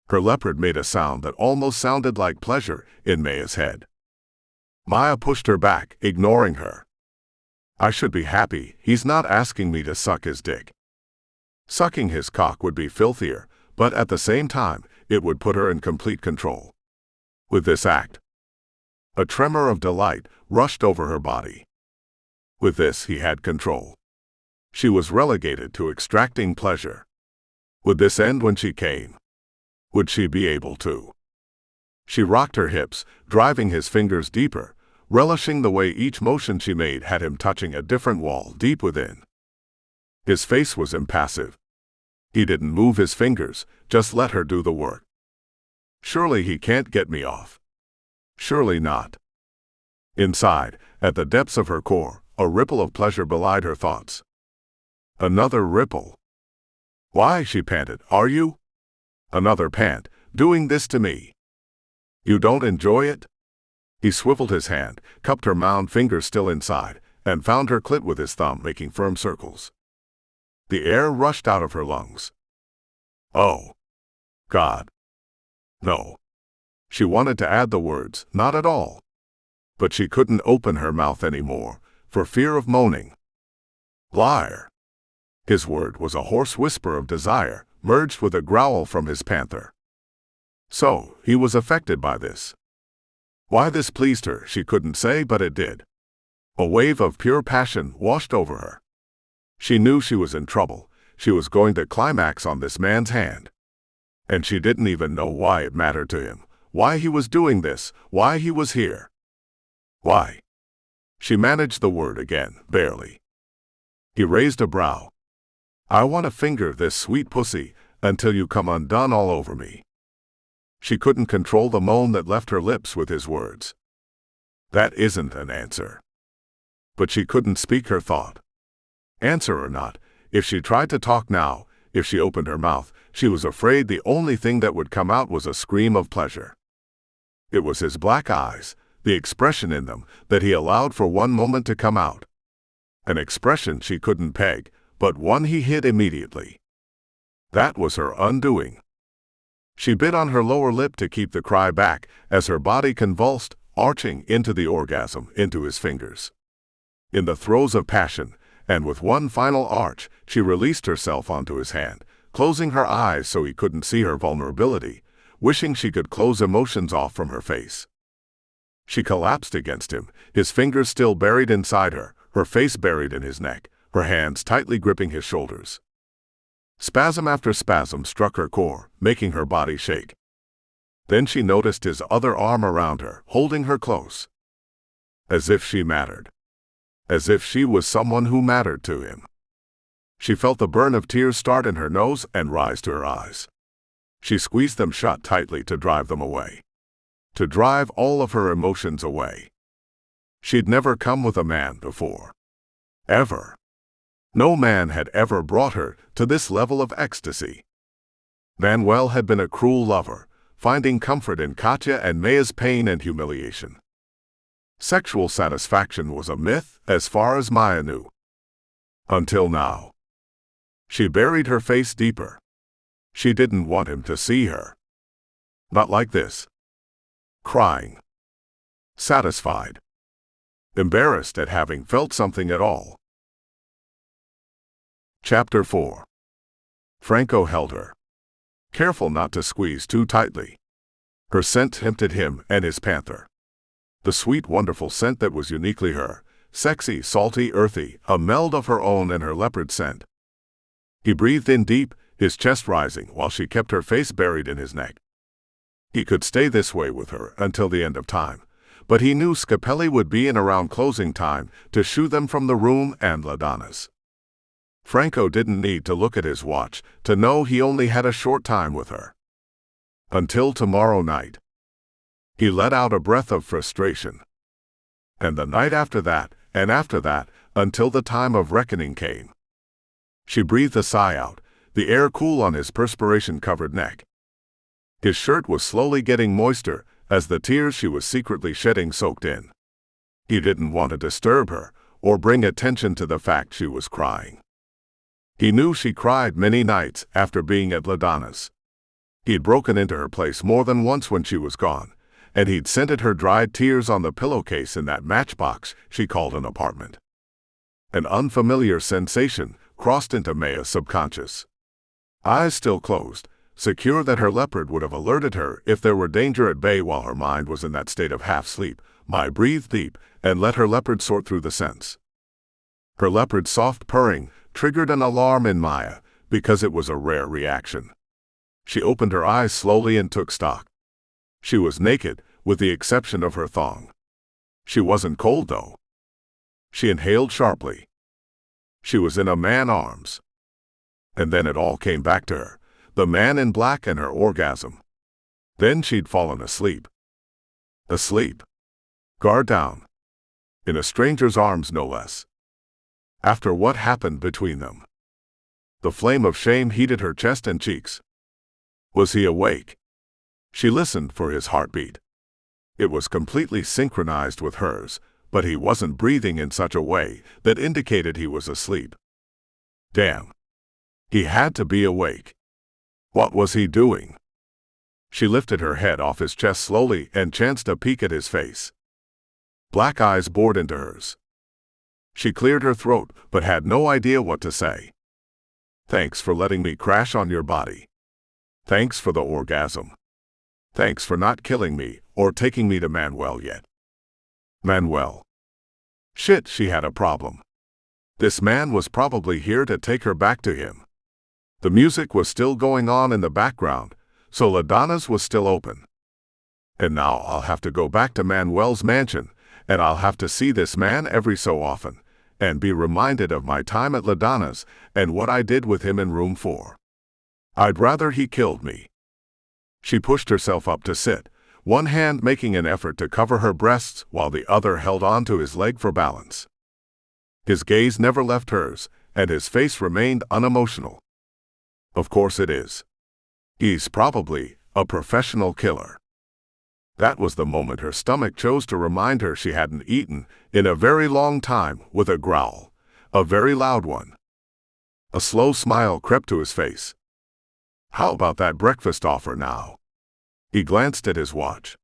Her leopard made a sound that almost sounded like pleasure in Maia's head. Maia pushed her back, ignoring her. "I should be happy, he's not asking me to suck his dick." Sucking his cock would be filthier, but at the same time, it would put her in complete control. With this act, a tremor of delight rushed over her body. With this, he had control. She was relegated to extracting pleasure. Would this end when she came? Would she be able to? She rocked her hips, driving his fingers deeper, relishing the way each motion she made had him touching a different wall deep within. His face was impassive. He didn't move his fingers, just let her do the work. Surely he can't get me off. Surely not. Inside, at the depths of her core, a ripple of pleasure belied her thoughts. Another ripple. "Why," she panted, "are you?" Another pant, "doing this to me. You don't enjoy it?" He swiveled his hand, cupped her mound fingers still inside, and found her clit with his thumb, making firm circles. The air rushed out of her lungs. Oh, God. No. She wanted to add the words, "not at all." But she couldn't open her mouth anymore, for fear of moaning. Liar. His word was a hoarse whisper of desire, merged with a growl from his panther. So, he was affected by this. Why this pleased her, she couldn't say, but it did. A wave of pure passion washed over her. She knew she was in trouble. She was going to climax on this man's hand. And she didn't even know why it mattered to him, why he was doing this, why he was here. Why? She managed the word again, barely. He raised a brow. "I want to finger this sweet pussy until you come undone all over me." She couldn't control the moan that left her lips with his words. That isn't an answer. But she couldn't speak her thought. Answer or not, if she tried to talk now, if she opened her mouth, she was afraid the only thing that would come out was a scream of pleasure. It was his black eyes, the expression in them, that he allowed for one moment to come out. An expression she couldn't peg, but one he hid immediately. That was her undoing. She bit on her lower lip to keep the cry back as her body convulsed, arching into the orgasm, into his fingers. In the throes of passion, and with one final arch, she released herself onto his hand, closing her eyes so he couldn't see her vulnerability, wishing she could close emotions off from her face. She collapsed against him, his fingers still buried inside her, her face buried in his neck, her hands tightly gripping his shoulders. Spasm after spasm struck her core, making her body shake. Then she noticed his other arm around her, holding her close. As if she mattered. As if she was someone who mattered to him. She felt the burn of tears start in her nose and rise to her eyes. She squeezed them shut tightly to drive them away. To drive all of her emotions away. She'd never come with a man before. Ever. No man had ever brought her to this level of ecstasy. Manuel had been a cruel lover, finding comfort in Katya and Maia's pain and humiliation. Sexual satisfaction was a myth as far as Maia knew. Until now. She buried her face deeper. She didn't want him to see her. Not like this. Crying. Satisfied. Embarrassed at having felt something at all. Chapter 4. Franco held her. Careful not to squeeze too tightly. Her scent tempted him and his panther. The sweet, wonderful scent that was uniquely her, sexy, salty, earthy, a meld of her own and her leopard scent. He breathed in deep, his chest rising while she kept her face buried in his neck. He could stay this way with her until the end of time, but he knew Scapelli would be in around closing time to shoo them from the room and Ladonna's. Franco didn't need to look at his watch to know he only had a short time with her. Until tomorrow night. He let out a breath of frustration. And the night after that, and after that, until the time of reckoning came. She breathed a sigh out, the air cool on his perspiration-covered neck. His shirt was slowly getting moister as the tears she was secretly shedding soaked in. He didn't want to disturb her or bring attention to the fact she was crying. He knew she cried many nights after being at Ladonna's. He'd broken into her place more than once when she was gone, and he'd scented her dried tears on the pillowcase in that matchbox she called an apartment. An unfamiliar sensation crossed into Maia's subconscious. Eyes still closed, secure that her leopard would have alerted her if there were danger at bay while her mind was in that state of half-sleep, Maia breathed deep and let her leopard sort through the scents. Her leopard's soft purring triggered an alarm in Maia because it was a rare reaction. She opened her eyes slowly and took stock. She was naked, with the exception of her thong. She wasn't cold, though. She inhaled sharply. She was in a man's arms. And then it all came back to her, the man in black and her orgasm. Then she'd fallen asleep. Asleep. Guard down. In a stranger's arms, no less. After what happened between them. The flame of shame heated her chest and cheeks. Was he awake? She listened for his heartbeat. It was completely synchronized with hers, but he wasn't breathing in such a way that indicated he was asleep. Damn. He had to be awake. What was he doing? She lifted her head off his chest slowly and chanced a peek at his face. Black eyes bored into hers. She cleared her throat, but had no idea what to say. Thanks for letting me crash on your body. Thanks for the orgasm. Thanks for not killing me or taking me to Manuel yet. Manuel. Shit, she had a problem. This man was probably here to take her back to him. The music was still going on in the background, so Ladonna's was still open. And now I'll have to go back to Manuel's mansion, and I'll have to see this man every so often, and be reminded of my time at Ladonna's and what I did with him in room 4. I'd rather he killed me. She pushed herself up to sit, one hand making an effort to cover her breasts while the other held on to his leg for balance. His gaze never left hers, and his face remained unemotional. Of course it is. He's probably a professional killer. That was the moment her stomach chose to remind her she hadn't eaten in a very long time with a growl, a very loud one. A slow smile crept to his face. How about that breakfast offer now? He glanced at his watch.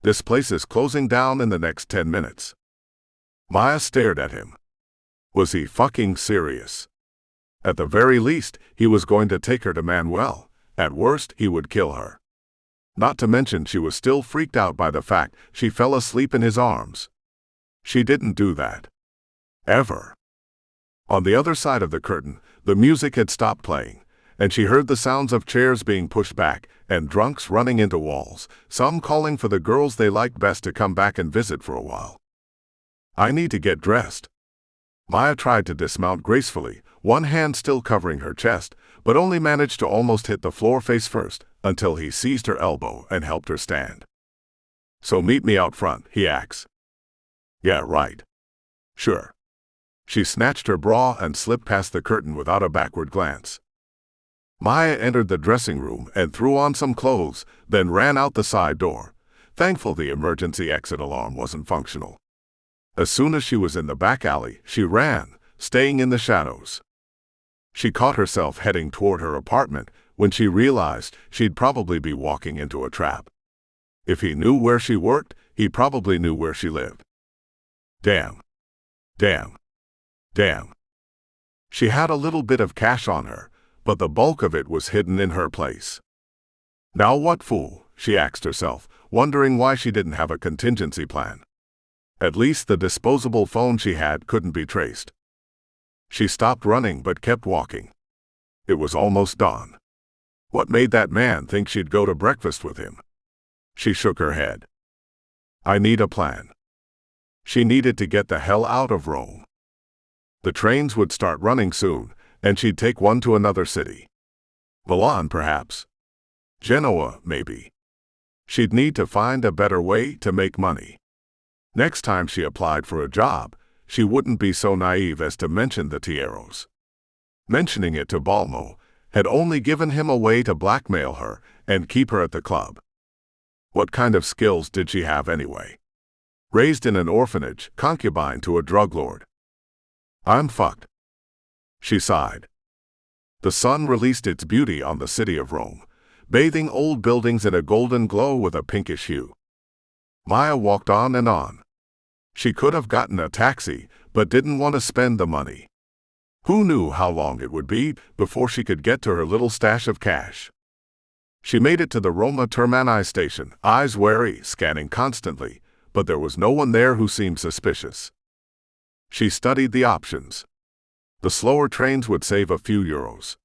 This place is closing down in the next 10 minutes. Maia stared at him. Was he fucking serious? At the very least, he was going to take her to Manuel. At worst, he would kill her. Not to mention she was still freaked out by the fact she fell asleep in his arms. She didn't do that. Ever. On the other side of the curtain, the music had stopped playing, and she heard the sounds of chairs being pushed back and drunks running into walls, some calling for the girls they liked best to come back and visit for a while. I need to get dressed. Maia tried to dismount gracefully, one hand still covering her chest, but only managed to almost hit the floor face first, until he seized her elbow and helped her stand. "So meet me out front," he asks. "Yeah, right. Sure." She snatched her bra and slipped past the curtain without a backward glance. Maia entered the dressing room and threw on some clothes, then ran out the side door, thankful the emergency exit alarm wasn't functional. As soon as she was in the back alley, she ran, staying in the shadows. She caught herself heading toward her apartment when she realized she'd probably be walking into a trap. If he knew where she worked, he probably knew where she lived. Damn. Damn. Damn. She had a little bit of cash on her, but the bulk of it was hidden in her place. Now what fool, she asked herself, wondering why she didn't have a contingency plan. At least the disposable phone she had couldn't be traced. She stopped running but kept walking. It was almost dawn. What made that man think she'd go to breakfast with him? She shook her head. I need a plan. She needed to get the hell out of Rome. The trains would start running soon, and she'd take one to another city. Milan, perhaps. Genoa, maybe. She'd need to find a better way to make money. Next time she applied for a job, she wouldn't be so naive as to mention the Tieros. Mentioning it to Balmo had only given him a way to blackmail her and keep her at the club. What kind of skills did she have anyway? Raised in an orphanage, concubine to a drug lord. I'm fucked. She sighed. The sun released its beauty on the city of Rome, bathing old buildings in a golden glow with a pinkish hue. Maia walked on and on. She could have gotten a taxi, but didn't want to spend the money. Who knew how long it would be before she could get to her little stash of cash? She made it to the Roma Termini station, eyes wary, scanning constantly, but there was no one there who seemed suspicious. She studied the options. The slower trains would save a few euros.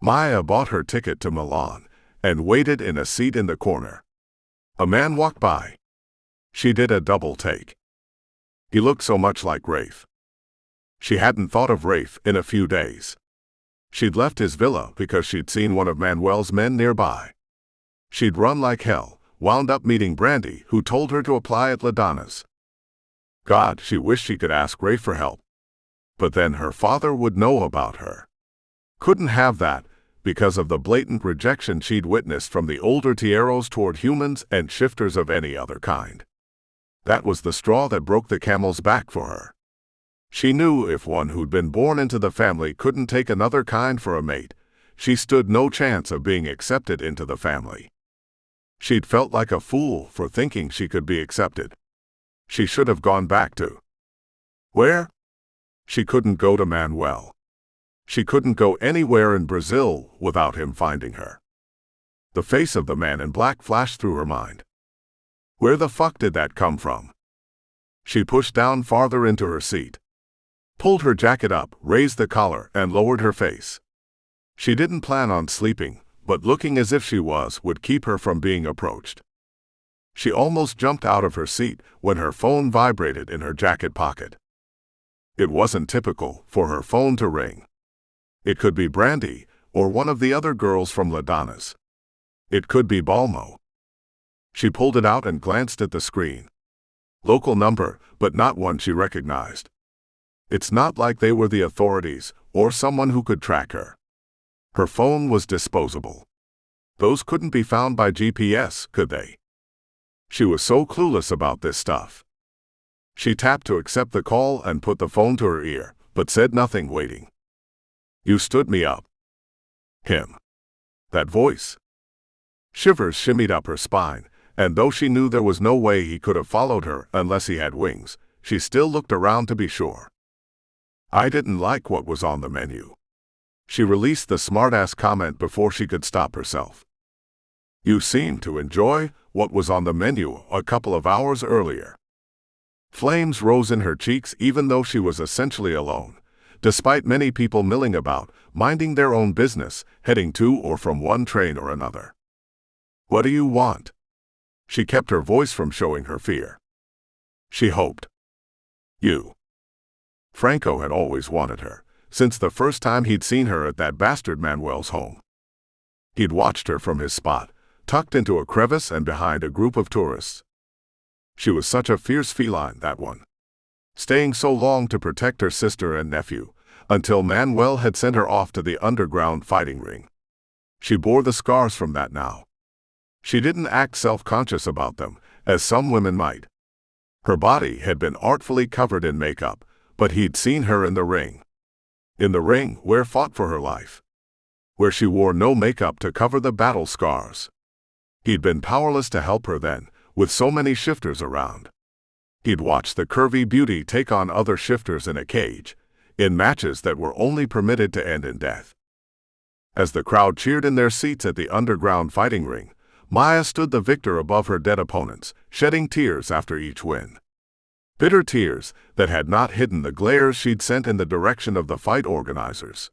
Maia bought her ticket to Milan and waited in a seat in the corner. A man walked by. She did a double take. He looked so much like Rafe. She hadn't thought of Rafe in a few days. She'd left his villa because she'd seen one of Manuel's men nearby. She'd run like hell, wound up meeting Brandy, who told her to apply at Ladana's. God, she wished she could ask Rafe for help. But then her father would know about her. Couldn't have that, because of the blatant rejection she'd witnessed from the older Tieros toward humans and shifters of any other kind. That was the straw that broke the camel's back for her. She knew if one who'd been born into the family couldn't take another kind for a mate, she stood no chance of being accepted into the family. She'd felt like a fool for thinking she could be accepted. She should have gone back to. Where? She couldn't go to Manuel. She couldn't go anywhere in Brazil without him finding her. The face of the man in black flashed through her mind. Where the fuck did that come from? She pushed down farther into her seat, pulled her jacket up, raised the collar, and lowered her face. She didn't plan on sleeping, but looking as if she was would keep her from being approached. She almost jumped out of her seat when her phone vibrated in her jacket pocket. It wasn't typical for her phone to ring. It could be Brandy or one of the other girls from Ladana's. It could be Balmo. She pulled it out and glanced at the screen. Local number, but not one she recognized. It's not like they were the authorities or someone who could track her. Her phone was disposable. Those couldn't be found by GPS, could they? She was so clueless about this stuff. She tapped to accept the call and put the phone to her ear, but said nothing, waiting. You stood me up. Him. That voice. Shivers shimmied up her spine, and though she knew there was no way he could have followed her unless he had wings, she still looked around to be sure. I didn't like what was on the menu. She released the smartass comment before she could stop herself. You seemed to enjoy what was on the menu a couple of hours earlier. Flames rose in her cheeks even though she was essentially alone, despite many people milling about, minding their own business, heading to or from one train or another. What do you want? She kept her voice from showing her fear. She hoped. You. Franco had always wanted her, since the first time he'd seen her at that bastard Manuel's home. He'd watched her from his spot, tucked into a crevice and behind a group of tourists. She was such a fierce feline, that one. Staying so long to protect her sister and nephew, until Manuel had sent her off to the underground fighting ring. She bore the scars from that now. She didn't act self-conscious about them, as some women might. Her body had been artfully covered in makeup, but he'd seen her in the ring. In the ring, where fought for her life. Where she wore no makeup to cover the battle scars. He'd been powerless to help her then, with so many shifters around. He'd watched the curvy beauty take on other shifters in a cage, in matches that were only permitted to end in death. As the crowd cheered in their seats at the underground fighting ring, Maia stood the victor above her dead opponents, shedding tears after each win. Bitter tears that had not hidden the glares she'd sent in the direction of the fight organizers.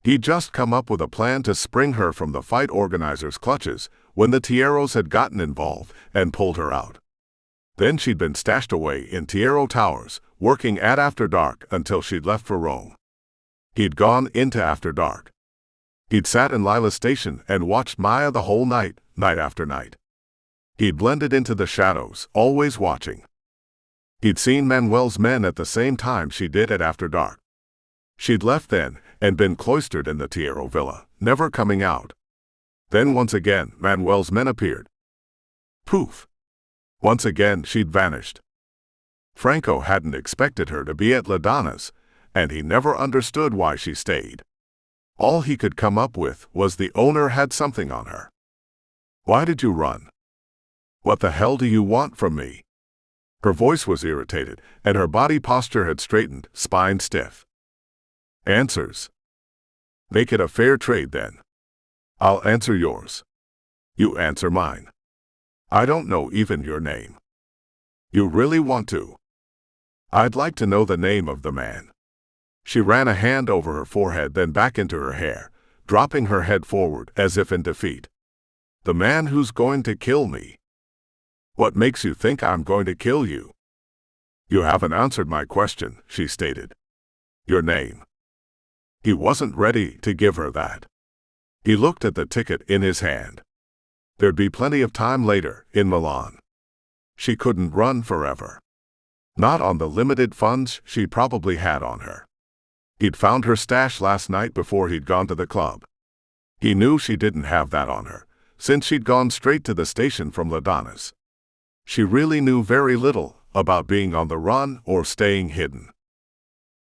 He'd just come up with a plan to spring her from the fight organizers' clutches when the Tieros had gotten involved and pulled her out. Then she'd been stashed away in Tiero Towers, working at After Dark until she'd left for Rome. He'd gone into After Dark. He'd sat in Lila Station and watched Maia the whole night, night after night. He'd blended into the shadows, always watching. He'd seen Manuel's men at the same time she did at After Dark. She'd left then and been cloistered in the Tiero villa, never coming out. Then once again, Manuel's men appeared. Poof! Once again she'd vanished. Franco hadn't expected her to be at Ladana's, and he never understood why she stayed. All he could come up with was the owner had something on her. Why did you run? What the hell do you want from me? Her voice was irritated, and her body posture had straightened, spine stiff. Answers. Make it a fair trade then. I'll answer yours. You answer mine. I don't know even your name. You really want to? I'd like to know the name of the man. She ran a hand over her forehead, then back into her hair, dropping her head forward as if in defeat. The man who's going to kill me. What makes you think I'm going to kill you? You haven't answered my question, she stated. Your name. He wasn't ready to give her that. He looked at the ticket in his hand. There'd be plenty of time later, in Milan. She couldn't run forever. Not on the limited funds she probably had on her. He'd found her stash last night before he'd gone to the club. He knew she didn't have that on her, since she'd gone straight to the station from Ladana's. She really knew very little about being on the run or staying hidden.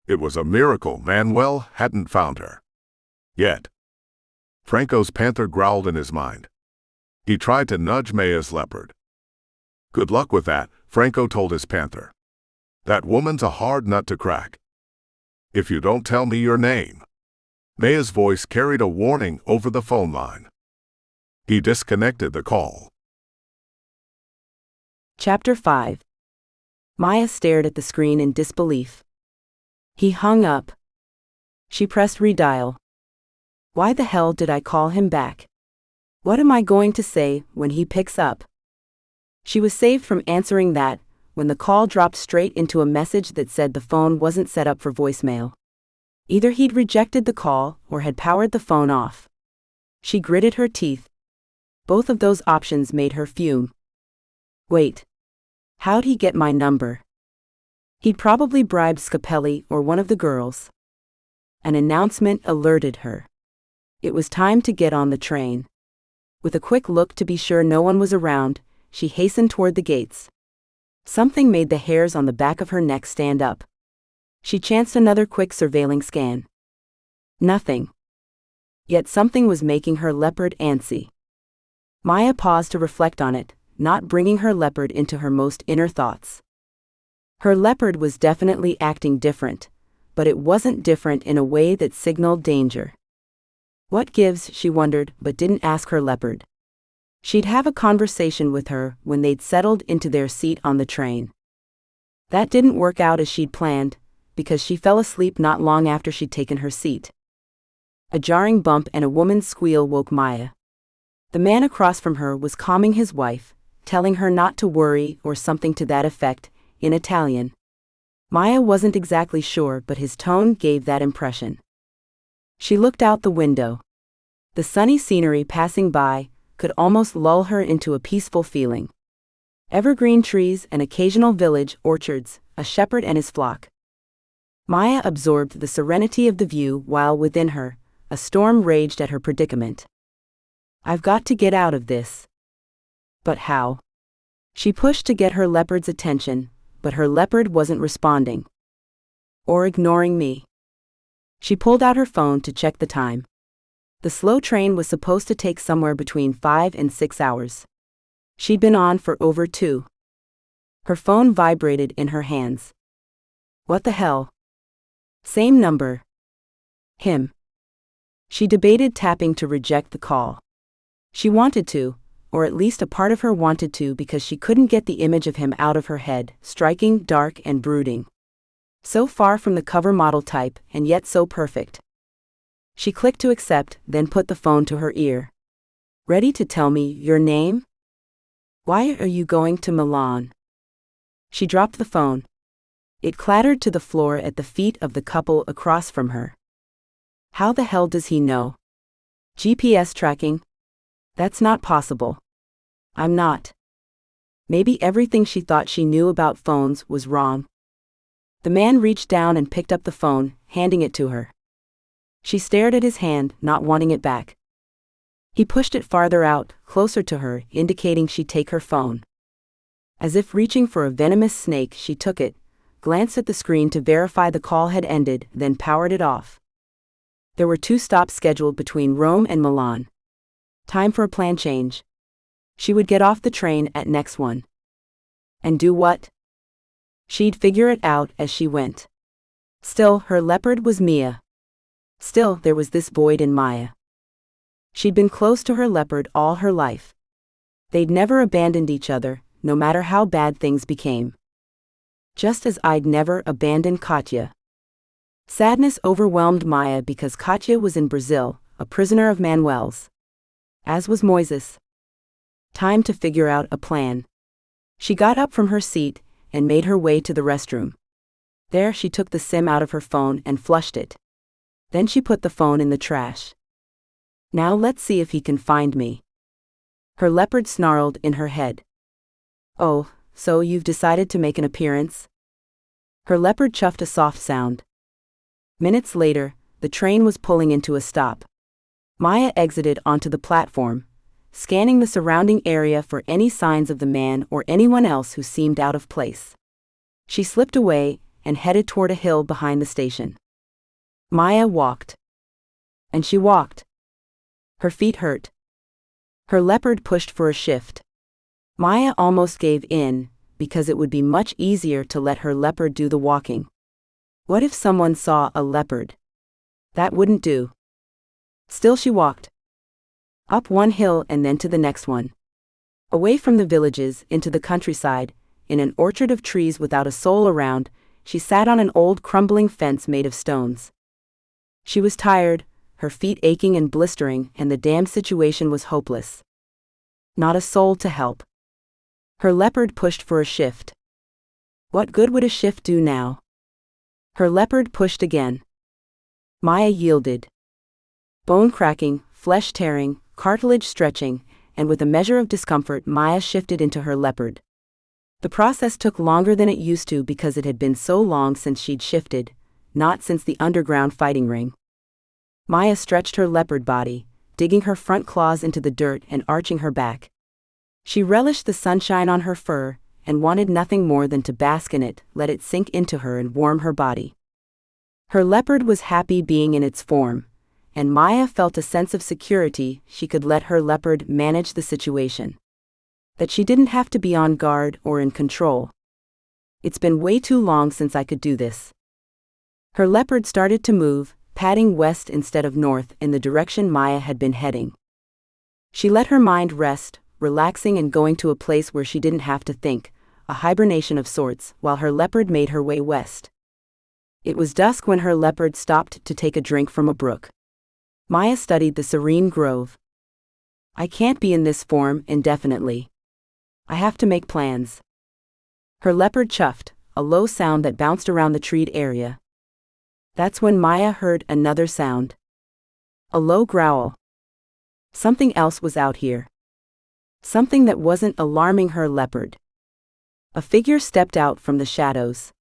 It was a miracle Manuel hadn't found her. Yet. Franco's panther growled in his mind. He tried to nudge Maia's leopard. Good luck with that, Franco told his panther. That woman's a hard nut to crack. If you don't tell me your name. Maia's voice carried a warning over the phone line. He disconnected the call. Chapter 5. Maia stared at the screen in disbelief. He hung up. She pressed redial. Why the hell did I call him back? What am I going to say when he picks up? She was saved from answering that when the call dropped straight into a message that said the phone wasn't set up for voicemail. Either he'd rejected the call or had powered the phone off. She gritted her teeth. Both of those options made her fume. Wait. How'd he get my number? He'd probably bribed Scapelli or one of the girls. An announcement alerted her. It was time to get on the train. With a quick look to be sure no one was around, she hastened toward the gates. Something made the hairs on the back of her neck stand up. She chanced another quick surveilling scan. Nothing. Yet something was making her leopard antsy. Maia paused to reflect on it, not bringing her leopard into her most inner thoughts. Her leopard was definitely acting different, but it wasn't different in a way that signaled danger. What gives, she wondered, but didn't ask her leopard. She'd have a conversation with her when they'd settled into their seat on the train. That didn't work out as she'd planned, because she fell asleep not long after she'd taken her seat. A jarring bump and a woman's squeal woke Maia. The man across from her was calming his wife, telling her not to worry or something to that effect, in Italian. Maia wasn't exactly sure, but his tone gave that impression. She looked out the window. The sunny scenery passing by could almost lull her into a peaceful feeling. Evergreen trees, an occasional village, orchards, a shepherd and his flock. Maia absorbed the serenity of the view while within her, a storm raged at her predicament. I've got to get out of this. But how? She pushed to get her leopard's attention, but her leopard wasn't responding. Or ignoring me. She pulled out her phone to check the time. The slow train was supposed to take somewhere between 5 and 6 hours. She'd been on for over 2. Her phone vibrated in her hands. What the hell? Same number. Him. She debated tapping to reject the call. She wanted to, or at least a part of her wanted to, because she couldn't get the image of him out of her head, striking, dark and brooding. So far from the cover model type, and yet so perfect. She clicked to accept, then put the phone to her ear. Ready to tell me your name? Why are you going to Milan? She dropped the phone. It clattered to the floor at the feet of the couple across from her. How the hell does he know? GPS tracking? That's not possible. I'm not. Maybe everything she thought she knew about phones was wrong. The man reached down and picked up the phone, handing it to her. She stared at his hand, not wanting it back. He pushed it farther out, closer to her, indicating she'd take her phone. As if reaching for a venomous snake, she took it, glanced at the screen to verify the call had ended, then powered it off. There were 2 stops scheduled between Rome and Milan. Time for a plan change. She would get off the train at next one. And do what? She'd figure it out as she went. Still, her leopard was Mia. Still, there was this void in Maia. She'd been close to her leopard all her life. They'd never abandoned each other, no matter how bad things became. Just as I'd never abandoned Katya. Sadness overwhelmed Maia because Katya was in Brazil, a prisoner of Manuel's. As was Moises. Time to figure out a plan. She got up from her seat and made her way to the restroom. There she took the SIM out of her phone and flushed it. Then she put the phone in the trash. Now let's see if he can find me. Her leopard snarled in her head. Oh, so you've decided to make an appearance? Her leopard chuffed a soft sound. Minutes later, the train was pulling into a stop. Maia exited onto the platform, scanning the surrounding area for any signs of the man or anyone else who seemed out of place. She slipped away and headed toward a hill behind the station. Maia walked. And she walked. Her feet hurt. Her leopard pushed for a shift. Maia almost gave in, because it would be much easier to let her leopard do the walking. What if someone saw a leopard? That wouldn't do. Still she walked. Up one hill and then to the next one. Away from the villages, into the countryside, in an orchard of trees without a soul around, she sat on an old crumbling fence made of stones. She was tired, her feet aching and blistering, and the damn situation was hopeless. Not a soul to help. Her leopard pushed for a shift. What good would a shift do now? Her leopard pushed again. Maia yielded. Bone cracking, flesh tearing, cartilage stretching, and with a measure of discomfort Maia shifted into her leopard. The process took longer than it used to because it had been so long since she'd shifted, not since the underground fighting ring. Maia stretched her leopard body, digging her front claws into the dirt and arching her back. She relished the sunshine on her fur, and wanted nothing more than to bask in it, let it sink into her and warm her body. Her leopard was happy being in its form, and Maia felt a sense of security she could let her leopard manage the situation. That she didn't have to be on guard or in control. It's been way too long since I could do this. Her leopard started to move, padding west instead of north in the direction Maia had been heading. She let her mind rest, relaxing and going to a place where she didn't have to think, a hibernation of sorts, while her leopard made her way west. It was dusk when her leopard stopped to take a drink from a brook. Maia studied the serene grove. I can't be in this form indefinitely. I have to make plans. Her leopard chuffed, a low sound that bounced around the treed area. That's when Maia heard another sound. A low growl. Something else was out here. Something that wasn't alarming her leopard. A figure stepped out from the shadows.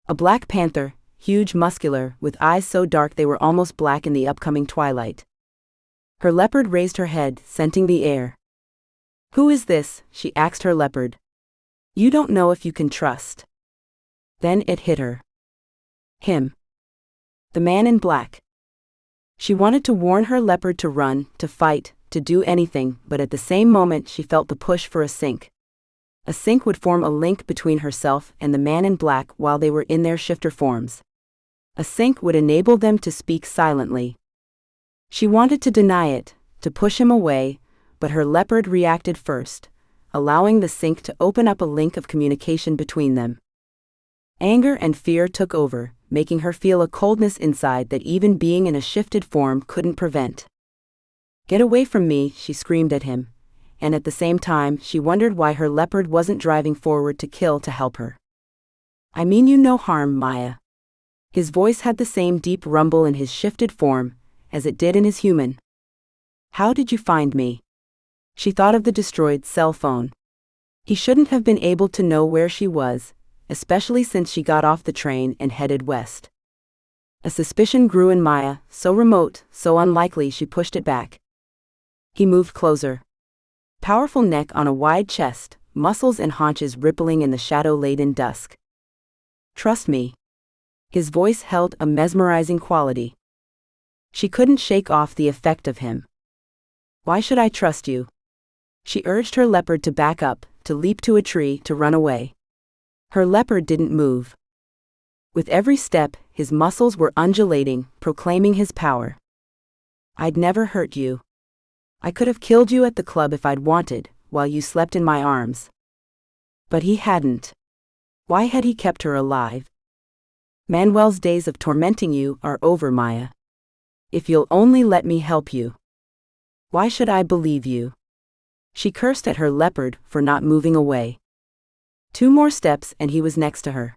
A black panther, huge, muscular, with eyes so dark they were almost black in the upcoming twilight. Her leopard raised her head, scenting the air. "Who is this?" she asked her leopard. "You don't know if you can trust." Then it hit her. Him. The man in black. She wanted to warn her leopard to run, to fight, to do anything, but at the same moment she felt the push for a sync. A sync would form a link between herself and the man in black while they were in their shifter forms. A sync would enable them to speak silently. She wanted to deny it, to push him away, but her leopard reacted first, allowing the sync to open up a link of communication between them. Anger and fear took over, making her feel a coldness inside that even being in a shifted form couldn't prevent. "Get away from me," she screamed at him, and at the same time she wondered why her leopard wasn't driving forward to kill to help her. "I mean you no harm, Maia." His voice had the same deep rumble in his shifted form as it did in his human. "How did you find me?" She thought of the destroyed cell phone. He shouldn't have been able to know where she was, especially since she got off the train and headed west. A suspicion grew in Maia, so remote, so unlikely she pushed it back. He moved closer. Powerful neck on a wide chest, muscles and haunches rippling in the shadow-laden dusk. "Trust me." His voice held a mesmerizing quality. She couldn't shake off the effect of him. "Why should I trust you?" She urged her leopard to back up, to leap to a tree, to run away. Her leopard didn't move. With every step, his muscles were undulating, proclaiming his power. "I'd never hurt you. I could have killed you at the club if I'd wanted, while you slept in my arms." But he hadn't. Why had he kept her alive? "Manuel's days of tormenting you are over, Maia. If you'll only let me help you." "Why should I believe you?" She cursed at her leopard for not moving away. 2 more steps and he was next to her.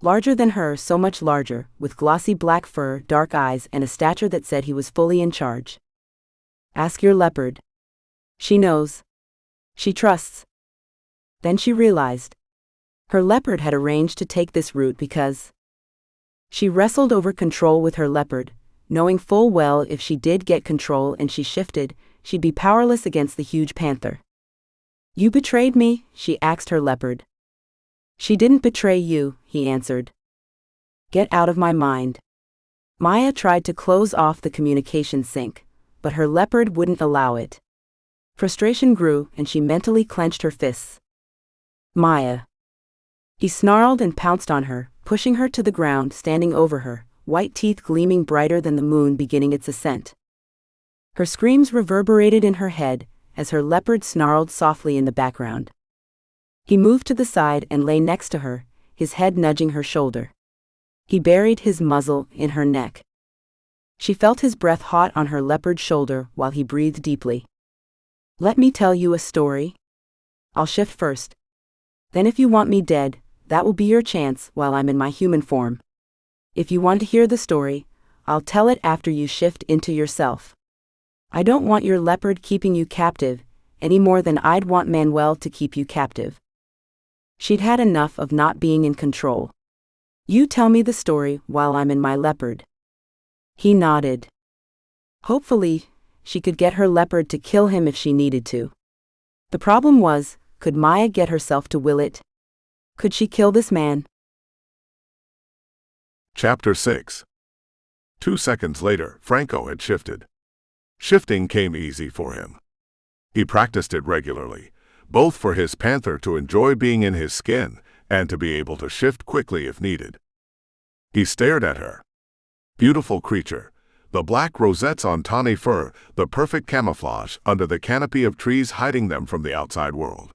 Larger than her, so much larger, with glossy black fur, dark eyes, and a stature that said he was fully in charge. "Ask your leopard. She knows. She trusts." Then she realized. Her leopard had arranged to take this route because she wrestled over control with her leopard, knowing full well if she did get control and she shifted, she'd be powerless against the huge panther. "You betrayed me?" she asked her leopard. "She didn't betray you," he answered. "Get out of my mind." Maia tried to close off the communication sync, but her leopard wouldn't allow it. Frustration grew and she mentally clenched her fists. "Maia." He snarled and pounced on her, pushing her to the ground, standing over her, white teeth gleaming brighter than the moon beginning its ascent. Her screams reverberated in her head as her leopard snarled softly in the background. He moved to the side and lay next to her, his head nudging her shoulder. He buried his muzzle in her neck. She felt his breath hot on her leopard's shoulder while he breathed deeply. "Let me tell you a story. I'll shift first. Then if you want me dead, that will be your chance while I'm in my human form. If you want to hear the story, I'll tell it after you shift into yourself. I don't want your leopard keeping you captive, any more than I'd want Manuel to keep you captive." She'd had enough of not being in control. "You tell me the story while I'm in my leopard." He nodded. Hopefully, she could get her leopard to kill him if she needed to. The problem was, could Maia get herself to will it? Could she kill this man? Chapter 6. 2 seconds later, Franco had shifted. Shifting came easy for him. He practiced it regularly, both for his panther to enjoy being in his skin and to be able to shift quickly if needed. He stared at her. Beautiful creature, the black rosettes on tawny fur, the perfect camouflage under the canopy of trees hiding them from the outside world.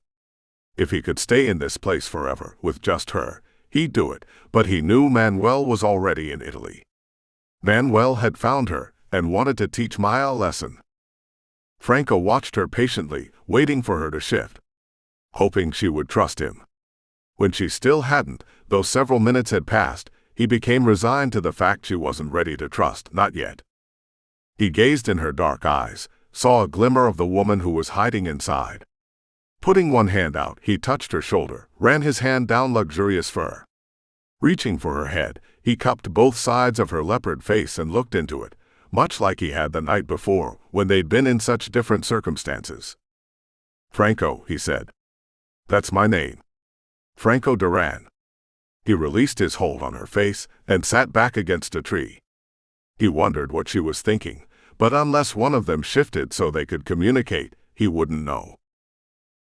If he could stay in this place forever with just her, he'd do it, but he knew Manuel was already in Italy. Manuel had found her and wanted to teach Maia a lesson. Franco watched her patiently, waiting for her to shift, hoping she would trust him. When she still hadn't, though several minutes had passed, he became resigned to the fact she wasn't ready to trust, not yet. He gazed in her dark eyes, saw a glimmer of the woman who was hiding inside. Putting one hand out, he touched her shoulder, ran his hand down luxurious fur. Reaching for her head, he cupped both sides of her leopard face and looked into it, much like he had the night before, when they'd been in such different circumstances. "Franco," he said. "That's my name. Franco Duran." He released his hold on her face and sat back against a tree. He wondered what she was thinking, but unless one of them shifted so they could communicate, he wouldn't know.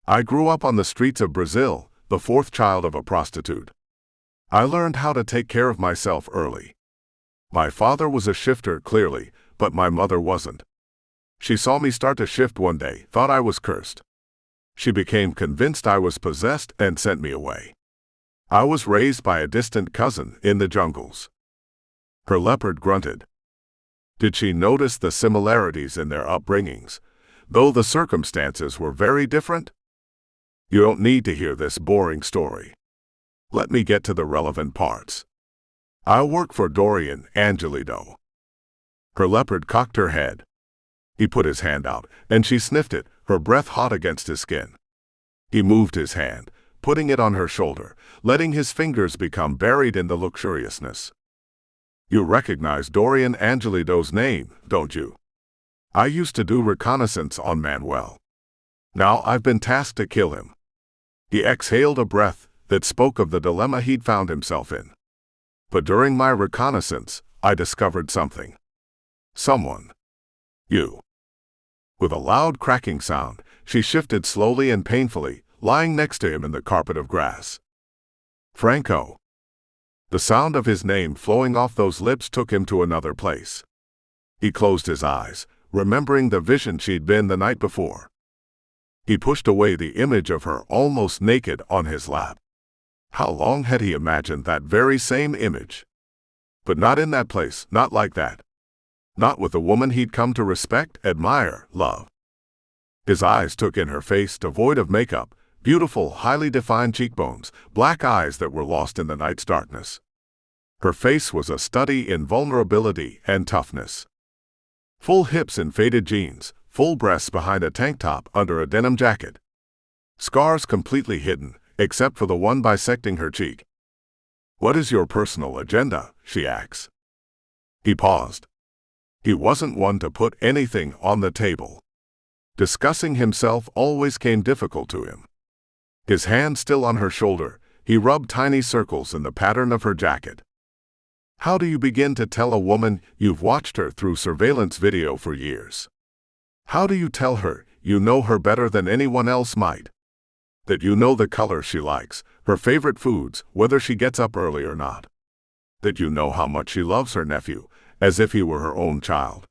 "I grew up on the streets of Brazil, the fourth child of a prostitute. I learned how to take care of myself early. My father was a shifter, clearly, but my mother wasn't. She saw me start to shift one day, thought I was cursed. She became convinced I was possessed and sent me away. I was raised by a distant cousin in the jungles." Her leopard grunted. Did she notice the similarities in their upbringings, though the circumstances were very different? "You don't need to hear this boring story. Let me get to the relevant parts. I work for Dorian Angelito." Her leopard cocked her head. He put his hand out, and she sniffed it, her breath hot against his skin. He moved his hand, putting it on her shoulder, letting his fingers become buried in the luxuriousness. "You recognize Dorian Angelito's name, don't you? I used to do reconnaissance on Manuel. Now I've been tasked to kill him." He exhaled a breath that spoke of the dilemma he'd found himself in. "But during my reconnaissance, I discovered something. Someone. You." With a loud cracking sound, she shifted slowly and painfully, lying next to him in the carpet of grass. "Franco." The sound of his name flowing off those lips took him to another place. He closed his eyes, remembering the vision she'd been the night before. He pushed away the image of her almost naked on his lap. How long had he imagined that very same image? But not in that place, not like that. Not with the woman he'd come to respect, admire, love. His eyes took in her face devoid of makeup, beautiful, highly defined cheekbones, black eyes that were lost in the night's darkness. Her face was a study in vulnerability and toughness. Full hips in faded jeans, full breasts behind a tank top under a denim jacket. Scars completely hidden, except for the one bisecting her cheek. "What is your personal agenda?" she asks. He paused. He wasn't one to put anything on the table. Discussing himself always came difficult to him. His hand still on her shoulder, he rubbed tiny circles in the pattern of her jacket. "How do you begin to tell a woman you've watched her through surveillance video for years? How do you tell her you know her better than anyone else might? That you know the color she likes, her favorite foods, whether she gets up early or not? That you know how much she loves her nephew, as if he were her own child?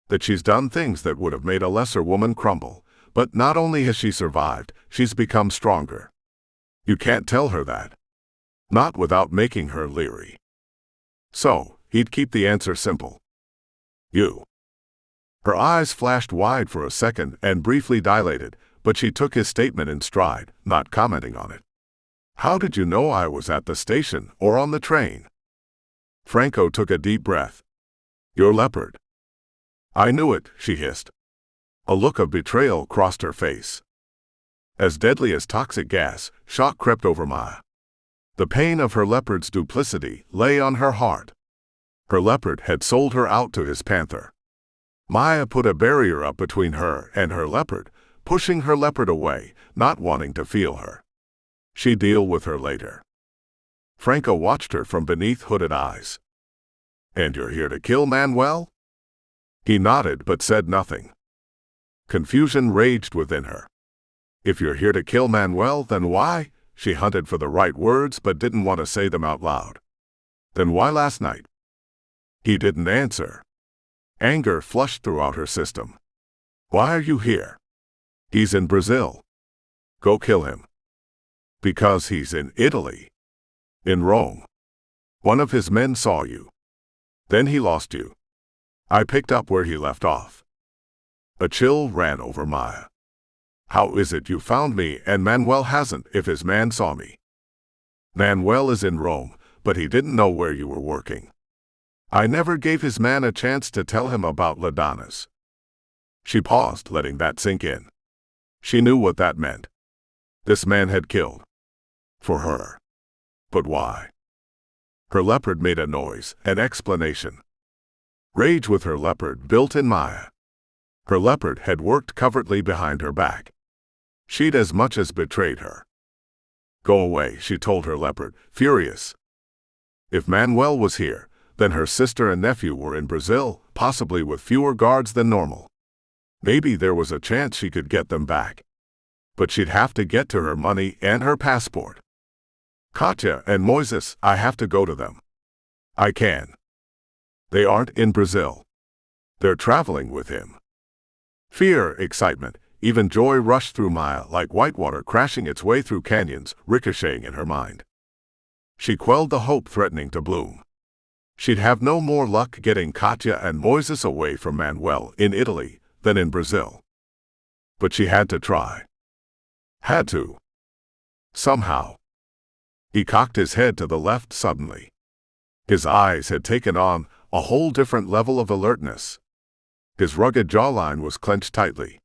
That she's done things that would have made a lesser woman crumble, but not only has she survived, she's become stronger. You can't tell her that. Not without making her leery." So, he'd keep the answer simple. "You." Her eyes flashed wide for a second and briefly dilated, but she took his statement in stride, not commenting on it. "How did you know I was at the station or on the train?" Franco took a deep breath. "Your leopard." "I knew it," she hissed. A look of betrayal crossed her face. As deadly as toxic gas, shock crept over Maia. The pain of her leopard's duplicity lay on her heart. Her leopard had sold her out to his panther. Maia put a barrier up between her and her leopard, pushing her leopard away, not wanting to feel her. She'd deal with her later. Franco watched her from beneath hooded eyes. "And you're here to kill Manuel?" He nodded but said nothing. Confusion raged within her. "If you're here to kill Manuel, then why?" She hunted for the right words but didn't want to say them out loud. "Then why last night?" He didn't answer. Anger flushed throughout her system. "Why are you here?" "He's in Brazil." "Go kill him." "Because he's in Italy." "In Rome. One of his men saw you. Then he lost you. I picked up where he left off." A chill ran over Maia. "How is it you found me and Manuel hasn't if his man saw me?" Manuel is in Rome, but he didn't know where you were working. I never gave his man a chance to tell him about Ladonna's. She paused, letting that sink in. She knew what that meant. This man had killed. For her. But why? Her leopard made a noise, an explanation. Rage with her leopard built in Maia. Her leopard had worked covertly behind her back. She'd as much as betrayed her. Go away, she told her leopard, furious. If Manuel was here, then her sister and nephew were in Brazil, possibly with fewer guards than normal. Maybe there was a chance she could get them back. But she'd have to get to her money and her passport. Katya and Moises, I have to go to them. I can. They aren't in Brazil. They're traveling with him. Fear, excitement, even joy rushed through Maia like whitewater crashing its way through canyons, ricocheting in her mind. She quelled the hope threatening to bloom. She'd have no more luck getting Katya and Moises away from Manuel in Italy than in Brazil. But she had to try. Had to. Somehow. He cocked his head to the left suddenly. His eyes had taken on a whole different level of alertness. His rugged jawline was clenched tightly.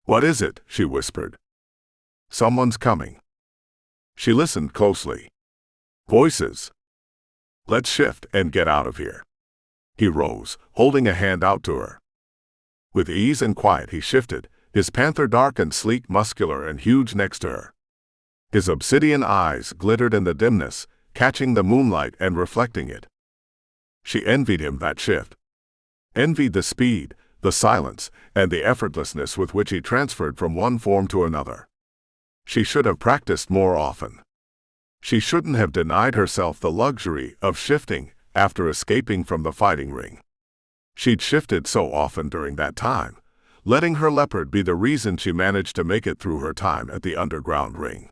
What is it? She whispered. Someone's coming. She listened closely. Voices. Let's shift and get out of here. He rose, holding a hand out to her. With ease and quiet he shifted, his panther dark and sleek, muscular and huge next to her. His obsidian eyes glittered in the dimness, catching the moonlight and reflecting it. She envied him that shift. Envied the speed, the silence, and the effortlessness with which he transferred from one form to another. She should have practiced more often. She shouldn't have denied herself the luxury of shifting after escaping from the fighting ring. She'd shifted so often during that time, letting her leopard be the reason she managed to make it through her time at the underground ring.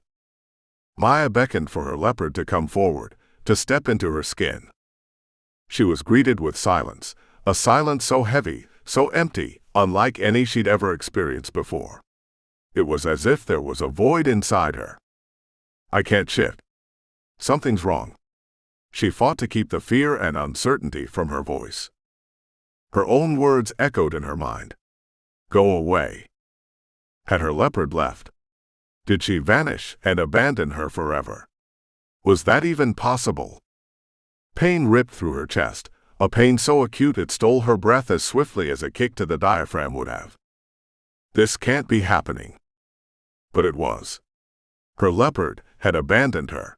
Maia beckoned for her leopard to come forward, to step into her skin. She was greeted with silence, a silence so heavy, so empty, unlike any she'd ever experienced before. It was as if there was a void inside her. I can't shift. Something's wrong. She fought to keep the fear and uncertainty from her voice. Her own words echoed in her mind. Go away. Had her leopard left? Did she vanish and abandon her forever? Was that even possible? Pain ripped through her chest, a pain so acute it stole her breath as swiftly as a kick to the diaphragm would have. This can't be happening. But it was. Her leopard had abandoned her.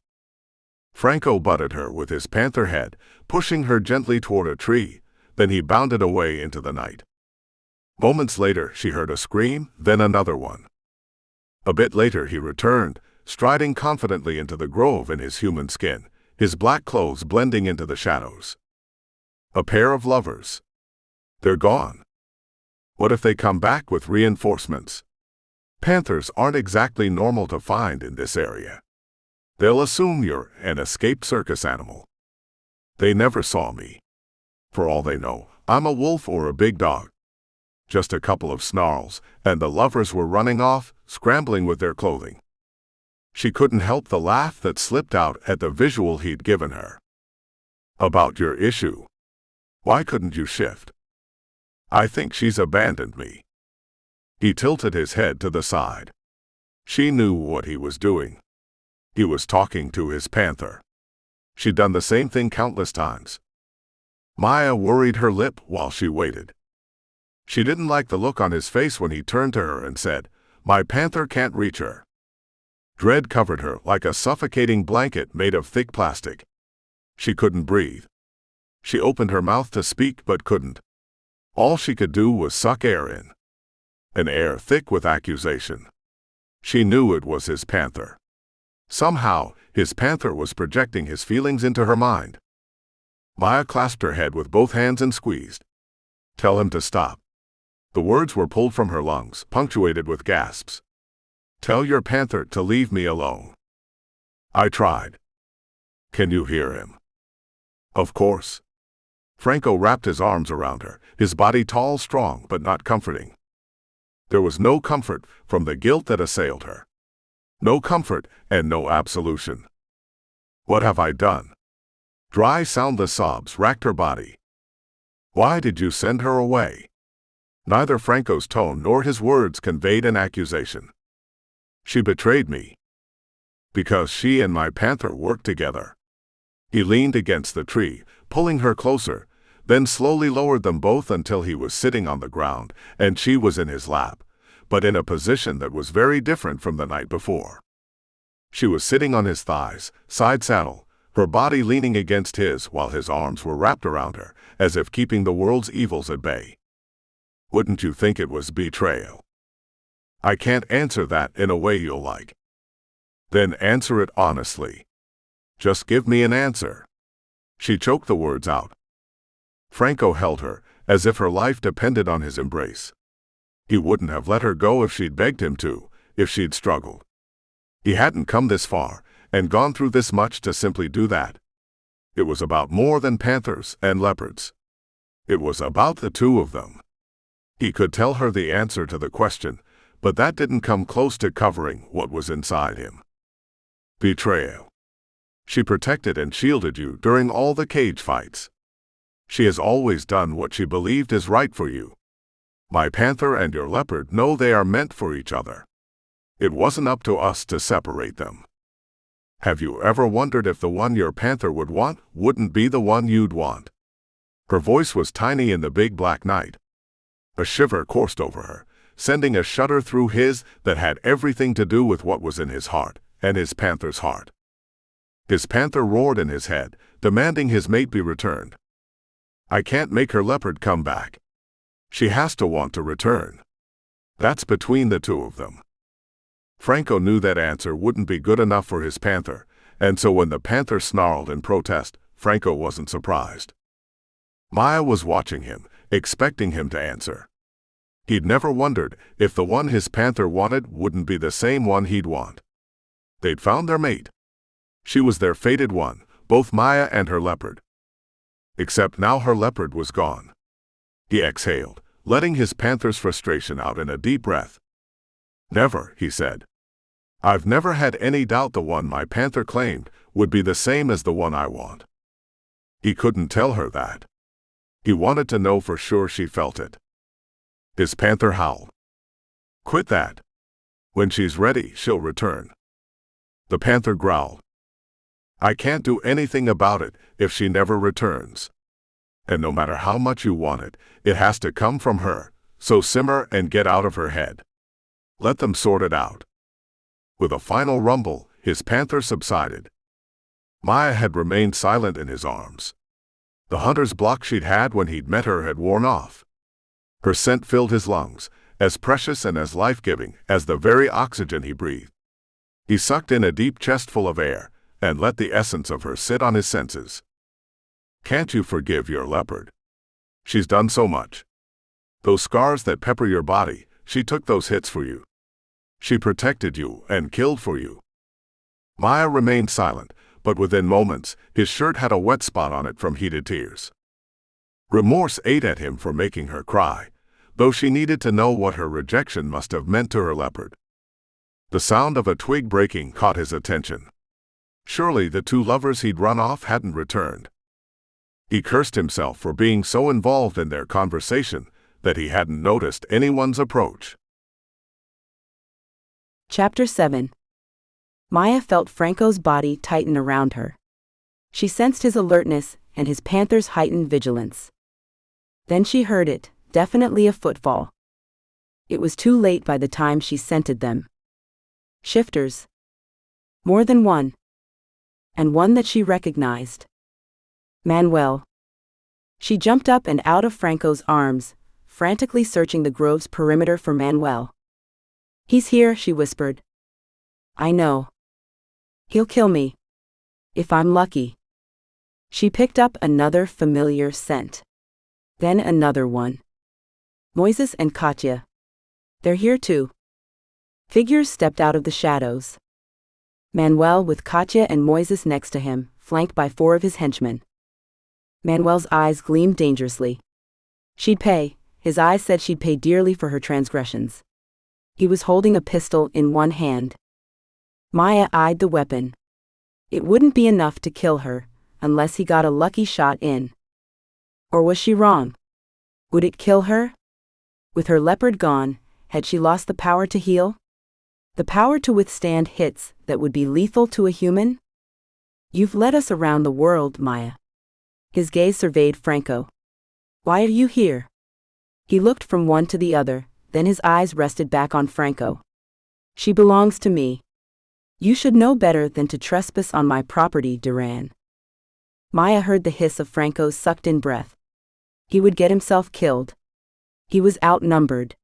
Franco butted her with his panther head, pushing her gently toward a tree, then he bounded away into the night. Moments later she heard a scream, then another one. A bit later he returned, striding confidently into the grove in his human skin, his black clothes blending into the shadows. A pair of lovers. They're gone. What if they come back with reinforcements? Panthers aren't exactly normal to find in this area. They'll assume you're an escaped circus animal. They never saw me. For all they know, I'm a wolf or a big dog. Just a couple of snarls, and the lovers were running off, scrambling with their clothing. She couldn't help the laugh that slipped out at the visual he'd given her. About your issue. Why couldn't you shift? I think she's abandoned me. He tilted his head to the side. She knew what he was doing. He was talking to his panther. She'd done the same thing countless times. Maia worried her lip while she waited. She didn't like the look on his face when he turned to her and said, "My panther can't reach her." Dread covered her like a suffocating blanket made of thick plastic. She couldn't breathe. She opened her mouth to speak but couldn't. All she could do was suck air in. An air thick with accusation. She knew it was his panther. Somehow, his panther was projecting his feelings into her mind. Maia clasped her head with both hands and squeezed. Tell him to stop. The words were pulled from her lungs, punctuated with gasps. Tell your panther to leave me alone. I tried. Can you hear him? Of course. Franco wrapped his arms around her, his body tall, strong, but not comforting. There was no comfort from the guilt that assailed her. No comfort and no absolution. What have I done? Dry, soundless sobs racked her body. Why did you send her away? Neither Franco's tone nor his words conveyed an accusation. She betrayed me. Because she and my panther worked together. He leaned against the tree, pulling her closer, then slowly lowered them both until he was sitting on the ground and she was in his lap, but in a position that was very different from the night before. She was sitting on his thighs, side saddle, her body leaning against his while his arms were wrapped around her, as if keeping the world's evils at bay. Wouldn't you think it was betrayal? I can't answer that in a way you'll like. Then answer it honestly. Just give me an answer. She choked the words out. Franco held her, as if her life depended on his embrace. He wouldn't have let her go if she'd begged him to, if she'd struggled. He hadn't come this far, and gone through this much to simply do that. It was about more than panthers and leopards. It was about the two of them. He could tell her the answer to the question, but that didn't come close to covering what was inside him. Betrayal. She protected and shielded you during all the cage fights. She has always done what she believed is right for you. My panther and your leopard know they are meant for each other. It wasn't up to us to separate them. Have you ever wondered if the one your panther would want wouldn't be the one you'd want? Her voice was tiny in the big black night. A shiver coursed over her, sending a shudder through his that had everything to do with what was in his heart and his panther's heart. His panther roared in his head, demanding his mate be returned. I can't make her leopard come back. She has to want to return. That's between the two of them. Franco knew that answer wouldn't be good enough for his panther, and so when the panther snarled in protest, Franco wasn't surprised. Maia was watching him, expecting him to answer. He'd never wondered if the one his panther wanted wouldn't be the same one he'd want. They'd found their mate. She was their fated one, both Maia and her leopard. Except now her leopard was gone. He exhaled, letting his panther's frustration out in a deep breath. Never, he said. I've never had any doubt the one my panther claimed would be the same as the one I want. He couldn't tell her that. He wanted to know for sure she felt it. His panther howled. Quit that. When she's ready, she'll return. The panther growled. I can't do anything about it if she never returns. And no matter how much you want it, it has to come from her, so simmer and get out of her head. Let them sort it out. With a final rumble, his panther subsided. Maia had remained silent in his arms. The hunter's block she'd had when he'd met her had worn off. Her scent filled his lungs, as precious and as life-giving as the very oxygen he breathed. He sucked in a deep chestful of air, and let the essence of her sit on his senses. Can't you forgive your leopard? She's done so much. Those scars that pepper your body, she took those hits for you. She protected you and killed for you. Maia remained silent, but within moments, his shirt had a wet spot on it from heated tears. Remorse ate at him for making her cry, though she needed to know what her rejection must have meant to her leopard. The sound of a twig breaking caught his attention. Surely the two lovers he'd run off hadn't returned. He cursed himself for being so involved in their conversation that he hadn't noticed anyone's approach. Chapter 7. Maia felt Franco's body tighten around her. She sensed his alertness and his panther's heightened vigilance. Then she heard it, definitely a footfall. It was too late by the time she scented them. Shifters. More than one. And one that she recognized. Manuel. She jumped up and out of Franco's arms, frantically searching the grove's perimeter for Manuel. He's here, she whispered. I know. He'll kill me. If I'm lucky. She picked up another familiar scent. Then another one. Moises and Katya. They're here too. Figures stepped out of the shadows. Manuel with Katya and Moises next to him, flanked by 4 of his henchmen. Manuel's eyes gleamed dangerously. She'd pay, his eyes said she'd pay dearly for her transgressions. He was holding a pistol in one hand. Maia eyed the weapon. It wouldn't be enough to kill her, unless he got a lucky shot in. Or was she wrong? Would it kill her? With her leopard gone, had she lost the power to heal? The power to withstand hits that would be lethal to a human? You've led us around the world, Maia. His gaze surveyed Franco. Why are you here? He looked from one to the other, then his eyes rested back on Franco. She belongs to me. You should know better than to trespass on my property, Duran. Maia heard the hiss of Franco's sucked-in breath. He would get himself killed. He was outnumbered.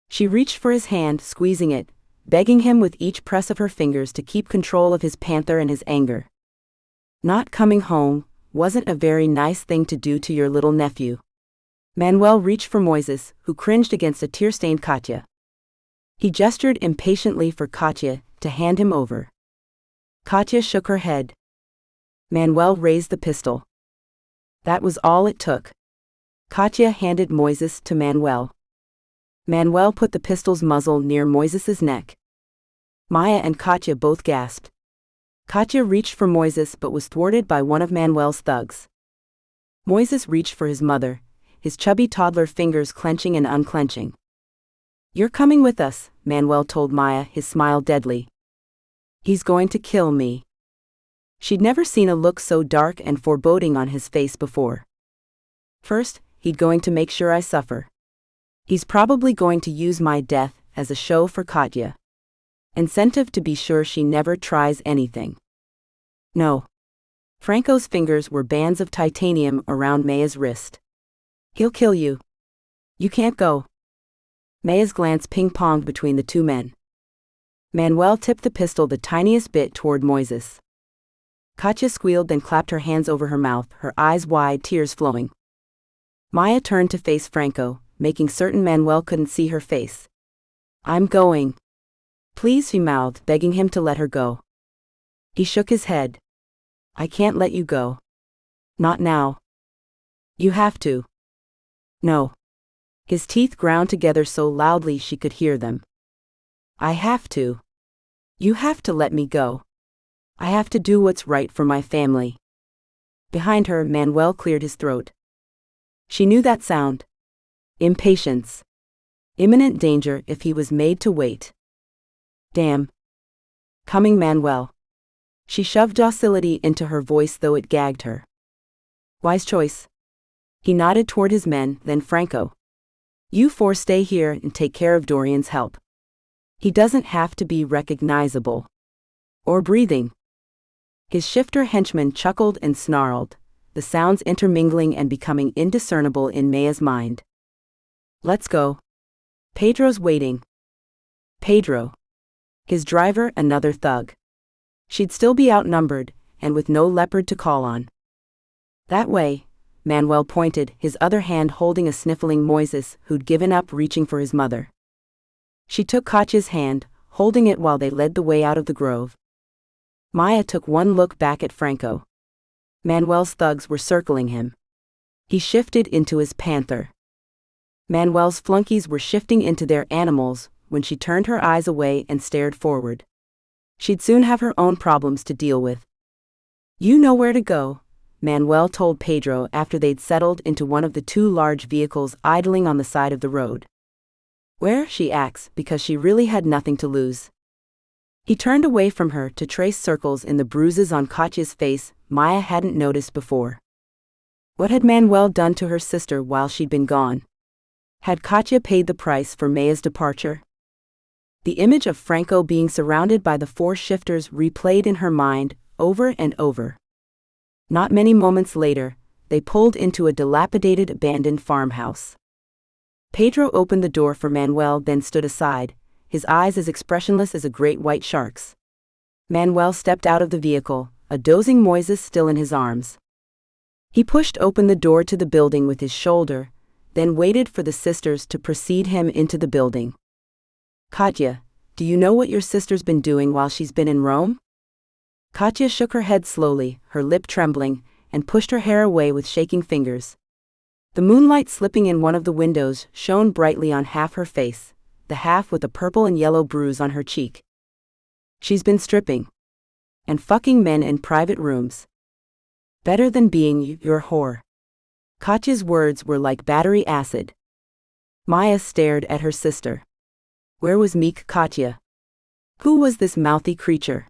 She reached for his hand, squeezing it, begging him with each press of her fingers to keep control of his panther and his anger. Not coming home wasn't a very nice thing to do to your little nephew. Manuel reached for Moises, who cringed against a tear-stained Katya. He gestured impatiently for Katya to hand him over. Katya shook her head. Manuel raised the pistol. That was all it took. Katya handed Moises to Manuel. Manuel put the pistol's muzzle near Moises's neck. Maia and Katya both gasped. Katya reached for Moises but was thwarted by one of Manuel's thugs. Moises reached for his mother, his chubby toddler fingers clenching and unclenching. You're coming with us, Manuel told Maia, his smile deadly. He's going to kill me. She'd never seen a look so dark and foreboding on his face before. First, he's going to make sure I suffer. He's probably going to use my death as a show for Katya. Incentive to be sure she never tries anything. No. Franco's fingers were bands of titanium around Maia's wrist. He'll kill you. You can't go. Maia's glance ping-ponged between the two men. Manuel tipped the pistol the tiniest bit toward Moises. Katya squealed, then clapped her hands over her mouth, her eyes wide, tears flowing. Maia turned to face Franco, making certain Manuel couldn't see her face. I'm going. Please, he mouthed, begging him to let her go. He shook his head. I can't let you go. Not now. You have to. No. His teeth ground together so loudly she could hear them. I have to. You have to let me go. I have to do what's right for my family. Behind her, Manuel cleared his throat. She knew that sound. Impatience. Imminent danger if he was made to wait. Damn. Coming, Manuel. She shoved docility into her voice, though it gagged her. Wise choice. He nodded toward his men, then Franco. You four stay here and take care of Dorian's help. He doesn't have to be recognizable. Or breathing. His shifter henchman chuckled and snarled, the sounds intermingling and becoming indiscernible in Maia's mind. Let's go. Pedro's waiting. Pedro. His driver, another thug. She'd still be outnumbered, and with no leopard to call on. That way, Manuel pointed, his other hand holding a sniffling Moises who'd given up reaching for his mother. She took Katya's hand, holding it while they led the way out of the grove. Maia took one look back at Franco. Manuel's thugs were circling him. He shifted into his panther. Manuel's flunkies were shifting into their animals when she turned her eyes away and stared forward. She'd soon have her own problems to deal with. You know where to go, Manuel told Pedro after they'd settled into one of the two large vehicles idling on the side of the road. Where, she asked, because she really had nothing to lose. He turned away from her to trace circles in the bruises on Katya's face Maia hadn't noticed before. What had Manuel done to her sister while she'd been gone? Had Katya paid the price for Maia's departure? The image of Franco being surrounded by the four shifters replayed in her mind over and over. Not many moments later, they pulled into a dilapidated abandoned farmhouse. Pedro opened the door for Manuel, then stood aside, his eyes as expressionless as a great white shark's. Manuel stepped out of the vehicle, a dozing Moises still in his arms. He pushed open the door to the building with his shoulder, then waited for the sisters to precede him into the building. Katya, do you know what your sister's been doing while she's been in Rome? Katya shook her head slowly, her lip trembling, and pushed her hair away with shaking fingers. The moonlight slipping in one of the windows shone brightly on half her face, the half with a purple and yellow bruise on her cheek. She's been stripping. And fucking men in private rooms. Better than being your whore. Katya's words were like battery acid. Maia stared at her sister. Where was meek Katya? Who was this mouthy creature?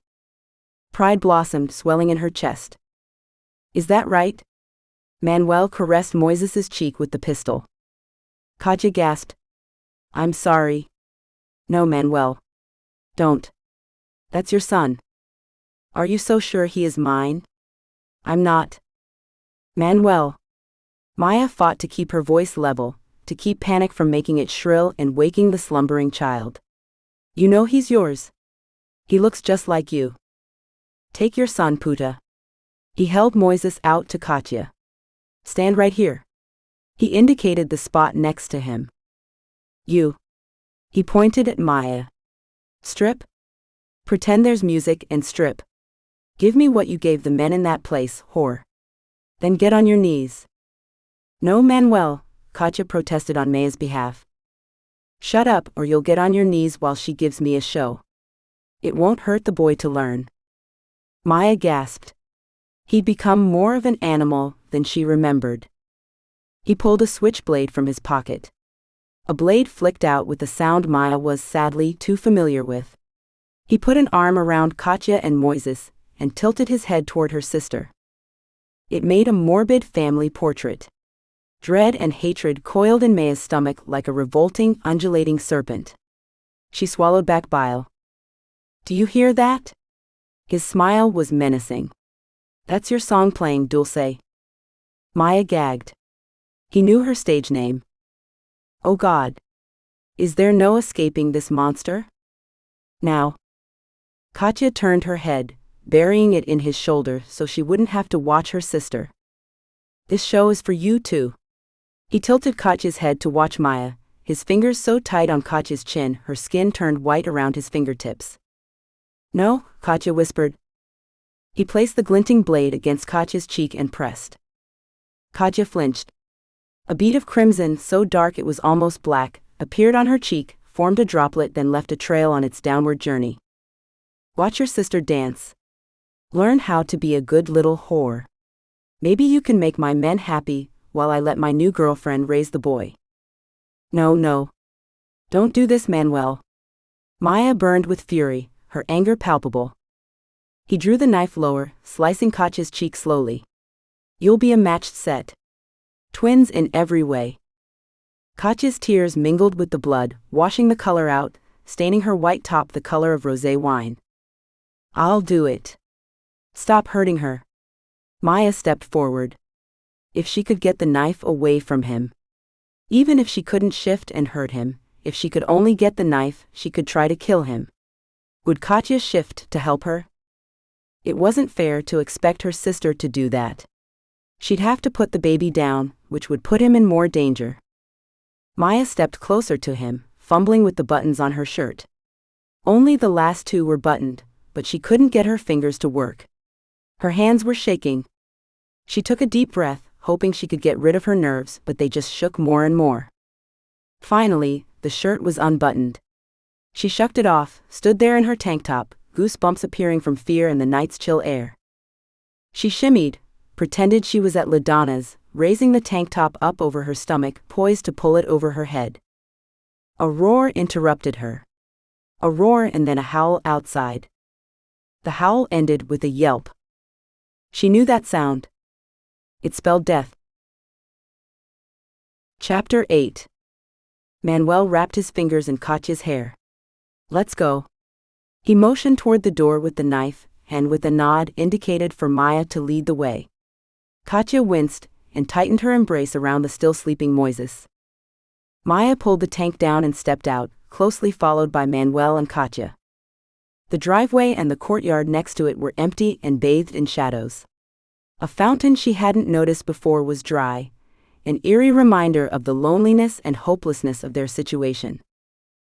Pride blossomed, swelling in her chest. Is that right? Manuel caressed Moises's cheek with the pistol. Katya gasped. I'm sorry. No, Manuel. Don't. That's your son. Are you so sure he is mine? I'm not. Manuel. Maia fought to keep her voice level, to keep panic from making it shrill and waking the slumbering child. You know he's yours. He looks just like you. Take your son, Puta. He held Moises out to Katya. Stand right here. He indicated the spot next to him. You. He pointed at Maia. Strip? Pretend there's music and strip. Give me what you gave the men in that place, whore. Then get on your knees. No, Manuel, Katya protested on Maia's behalf. Shut up or you'll get on your knees while she gives me a show. It won't hurt the boy to learn. Maia gasped. He'd become more of an animal than she remembered. He pulled a switchblade from his pocket. A blade flicked out with a sound Maia was sadly too familiar with. He put an arm around Katya and Moises, and tilted his head toward her sister. It made a morbid family portrait. Dread and hatred coiled in Maia's stomach like a revolting, undulating serpent. She swallowed back bile. Do you hear that? His smile was menacing. That's your song playing, Dulce. Maia gagged. He knew her stage name. Oh God. Is there no escaping this monster? Now. Katya turned her head, burying it in his shoulder so she wouldn't have to watch her sister. This show is for you too. He tilted Katya's head to watch Maia, his fingers so tight on Katya's chin her skin turned white around his fingertips. No, Katya whispered. He placed the glinting blade against Katya's cheek and pressed. Katya flinched. A bead of crimson, so dark it was almost black, appeared on her cheek, formed a droplet, then left a trail on its downward journey. Watch your sister dance. Learn how to be a good little whore. Maybe you can make my men happy, while I let my new girlfriend raise the boy. No, no. Don't do this, Manuel. Maia burned with fury, her anger palpable. He drew the knife lower, slicing Katya's cheek slowly. You'll be a matched set. Twins in every way. Katya's tears mingled with the blood, washing the color out, staining her white top the color of rosé wine. I'll do it. Stop hurting her. Maia stepped forward. If she could get the knife away from him. Even if she couldn't shift and hurt him, if she could only get the knife, she could try to kill him. Would Katya shift to help her? It wasn't fair to expect her sister to do that. She'd have to put the baby down, which would put him in more danger. Maia stepped closer to him, fumbling with the buttons on her shirt. Only the last two were buttoned, but she couldn't get her fingers to work. Her hands were shaking. She took a deep breath, hoping she could get rid of her nerves, but they just shook more and more. Finally, the shirt was unbuttoned. She shucked it off, stood there in her tank top, goosebumps appearing from fear in the night's chill air. She shimmied, pretended she was at LaDonna's, raising the tank top up over her stomach, poised to pull it over her head. A roar interrupted her. A roar and then a howl outside. The howl ended with a yelp. She knew that sound. It spelled death. Chapter 8. Manuel wrapped his fingers in Katya's hair. Let's go. He motioned toward the door with the knife, and with a nod indicated for Maia to lead the way. Katya winced, and tightened her embrace around the still sleeping Moises. Maia pulled the tank down and stepped out, closely followed by Manuel and Katya. The driveway and the courtyard next to it were empty and bathed in shadows. A fountain she hadn't noticed before was dry, an eerie reminder of the loneliness and hopelessness of their situation.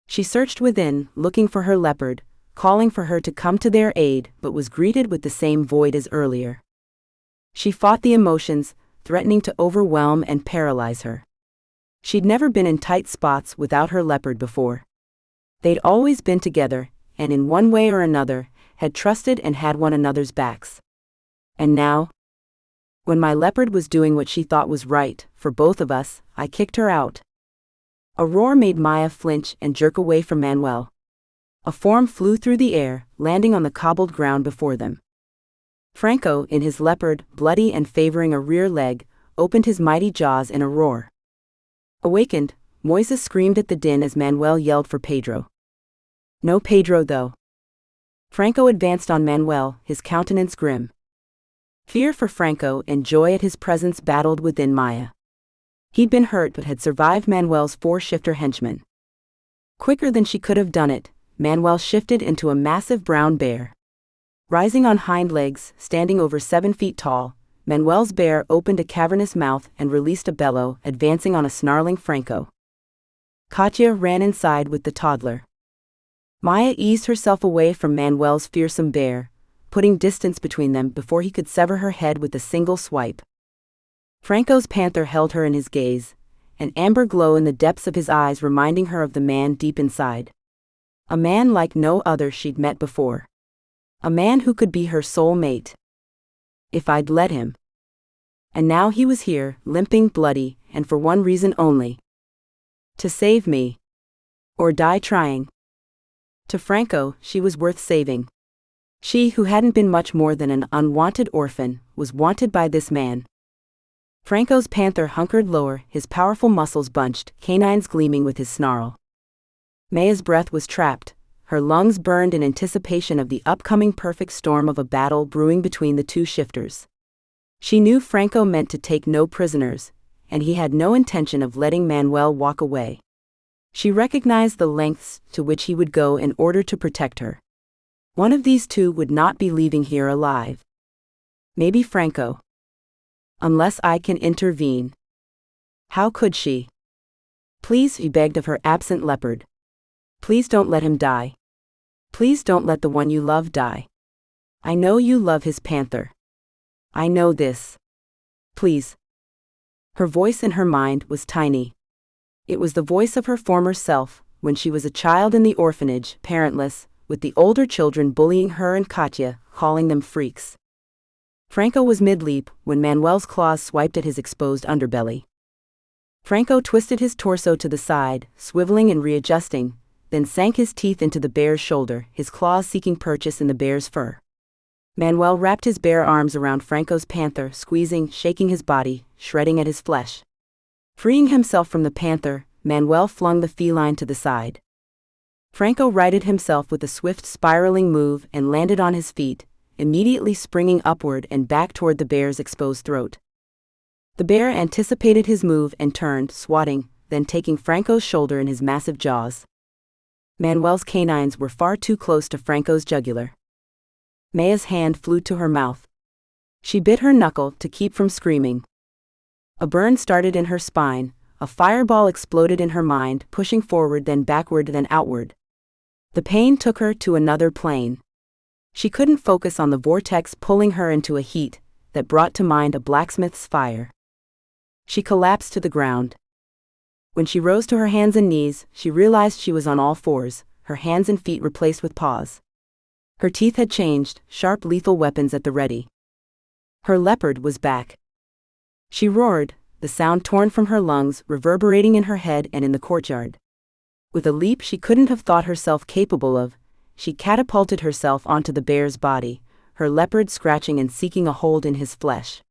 She searched within, looking for her leopard, calling for her to come to their aid, but was greeted with the same void as earlier. She fought the emotions, threatening to overwhelm and paralyze her. She'd never been in tight spots without her leopard before. They'd always been together, and in one way or another, had trusted and had one another's backs. And now, when my leopard was doing what she thought was right for both of us, I kicked her out. A roar made Maia flinch and jerk away from Manuel. A form flew through the air, landing on the cobbled ground before them. Franco, in his leopard, bloody and favoring a rear leg, opened his mighty jaws in a roar. Awakened, Moises screamed at the din as Manuel yelled for Pedro. No Pedro, though. Franco advanced on Manuel, his countenance grim. Fear for Franco and joy at his presence battled within Maia. He'd been hurt but had survived Manuel's four-shifter henchmen. Quicker than she could have done it, Manuel shifted into a massive brown bear. Rising on hind legs, standing over 7 feet tall, Manuel's bear opened a cavernous mouth and released a bellow, advancing on a snarling Franco. Katya ran inside with the toddler. Maia eased herself away from Manuel's fearsome bear, putting distance between them before he could sever her head with a single swipe. Franco's panther held her in his gaze, an amber glow in the depths of his eyes reminding her of the man deep inside. A man like no other she'd met before. A man who could be her soul mate. If I'd let him. And now he was here, limping, bloody, and for one reason only. To save me. Or die trying. To Franco, she was worth saving. She, who hadn't been much more than an unwanted orphan, was wanted by this man. Franco's panther hunkered lower, his powerful muscles bunched, canines gleaming with his snarl. Maia's breath was trapped, her lungs burned in anticipation of the upcoming perfect storm of a battle brewing between the two shifters. She knew Franco meant to take no prisoners, and he had no intention of letting Manuel walk away. She recognized the lengths to which he would go in order to protect her. One of these two would not be leaving here alive. Maybe Franco. Unless I can intervene. How could she? Please, he begged of her absent leopard. Please don't let him die. Please don't let the one you love die. I know you love his panther. I know this. Please. Her voice in her mind was tiny. It was the voice of her former self, when she was a child in the orphanage, parentless, with the older children bullying her and Katya, calling them freaks. Franco was mid-leap when Manuel's claws swiped at his exposed underbelly. Franco twisted his torso to the side, swiveling and readjusting, then sank his teeth into the bear's shoulder, his claws seeking purchase in the bear's fur. Manuel wrapped his bare arms around Franco's panther, squeezing, shaking his body, shredding at his flesh. Freeing himself from the panther, Manuel flung the feline to the side. Franco righted himself with a swift spiraling move and landed on his feet, immediately springing upward and back toward the bear's exposed throat. The bear anticipated his move and turned, swatting, then taking Franco's shoulder in his massive jaws. Manuel's canines were far too close to Franco's jugular. Maia's hand flew to her mouth. She bit her knuckle to keep from screaming. A burn started in her spine, a fireball exploded in her mind, pushing forward then backward then outward. The pain took her to another plane. She couldn't focus on the vortex pulling her into a heat that brought to mind a blacksmith's fire. She collapsed to the ground. When she rose to her hands and knees, she realized she was on all fours, her hands and feet replaced with paws. Her teeth had changed, sharp lethal weapons at the ready. Her leopard was back. She roared, the sound torn from her lungs, reverberating in her head and in the courtyard. With a leap she couldn't have thought herself capable of, she catapulted herself onto the bear's body, her leopard scratching and seeking a hold in his flesh.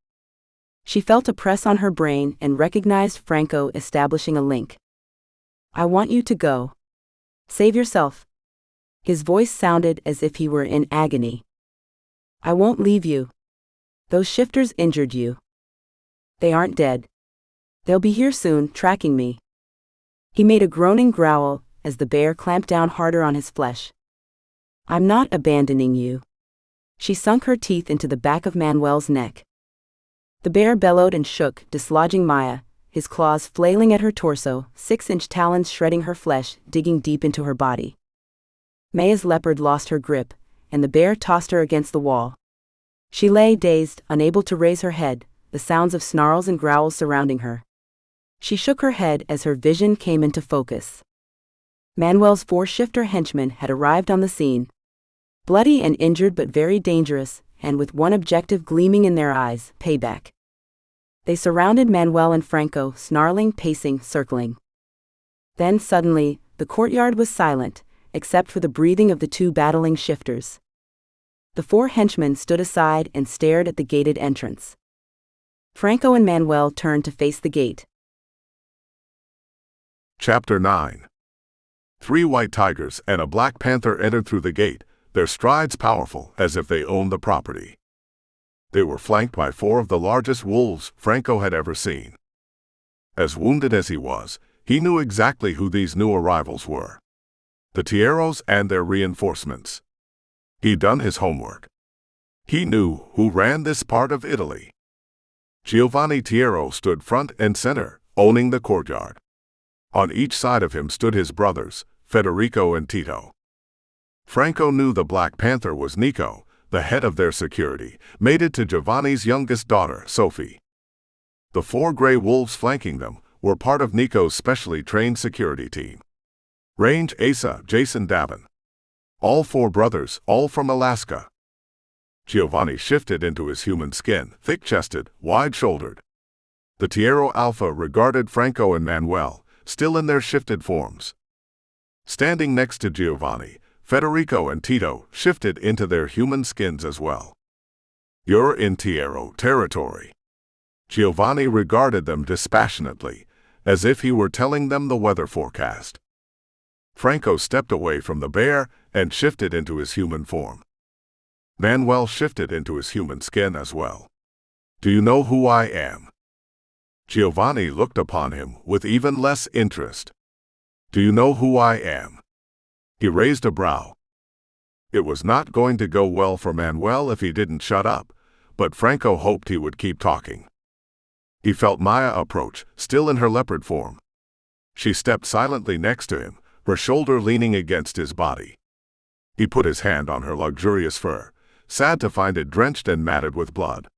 She felt a press on her brain and recognized Franco establishing a link. I want you to go. Save yourself. His voice sounded as if he were in agony. I won't leave you. Those shifters injured you. They aren't dead. They'll be here soon, tracking me. He made a groaning growl as the bear clamped down harder on his flesh. I'm not abandoning you. She sunk her teeth into the back of Manuel's neck. The bear bellowed and shook, dislodging Maia, his claws flailing at her torso, 6-inch talons shredding her flesh, digging deep into her body. Maia's leopard lost her grip, and the bear tossed her against the wall. She lay dazed, unable to raise her head, the sounds of snarls and growls surrounding her. She shook her head as her vision came into focus. Manuel's four-shifter henchmen had arrived on the scene. bloody and injured but very dangerous, and with one objective gleaming in their eyes: payback. They surrounded Manuel and Franco, snarling, pacing, circling. Then suddenly, the courtyard was silent, except for the breathing of the two battling shifters. The four henchmen stood aside and stared at the gated entrance. Franco and Manuel turned to face the gate. Chapter 9. 3 white tigers and a black panther entered through the gate, their strides powerful, as if they owned the property. They were flanked by 4 of the largest wolves Franco had ever seen. As wounded as he was, he knew exactly who these new arrivals were: the Tieros and their reinforcements. He'd done his homework. He knew who ran this part of Italy. Giovanni Tiero stood front and center, owning the courtyard. On each side of him stood his brothers, Federico and Tito. Franco knew the Black Panther was Nico, the head of their security, mated to Giovanni's youngest daughter, Sophie. The 4 gray wolves flanking them were part of Nico's specially trained security team. Range Asa, Jason Davin. All 4 brothers, all from Alaska. Giovanni shifted into his human skin, thick-chested, wide-shouldered. The Tiero Alpha regarded Franco and Manuel, still in their shifted forms. Standing next to Giovanni, Federico and Tito shifted into their human skins as well. "You're in Tiero territory." Giovanni regarded them dispassionately, as if he were telling them the weather forecast. Franco stepped away from the bear and shifted into his human form. Manuel shifted into his human skin as well. "Do you know who I am?" Giovanni looked upon him with even less interest. "Do you know who I am?" He raised a brow. It was not going to go well for Manuel if he didn't shut up, but Franco hoped he would keep talking. He felt Maia approach, still in her leopard form. She stepped silently next to him, her shoulder leaning against his body. He put his hand on her luxurious fur, sad to find it drenched and matted with blood.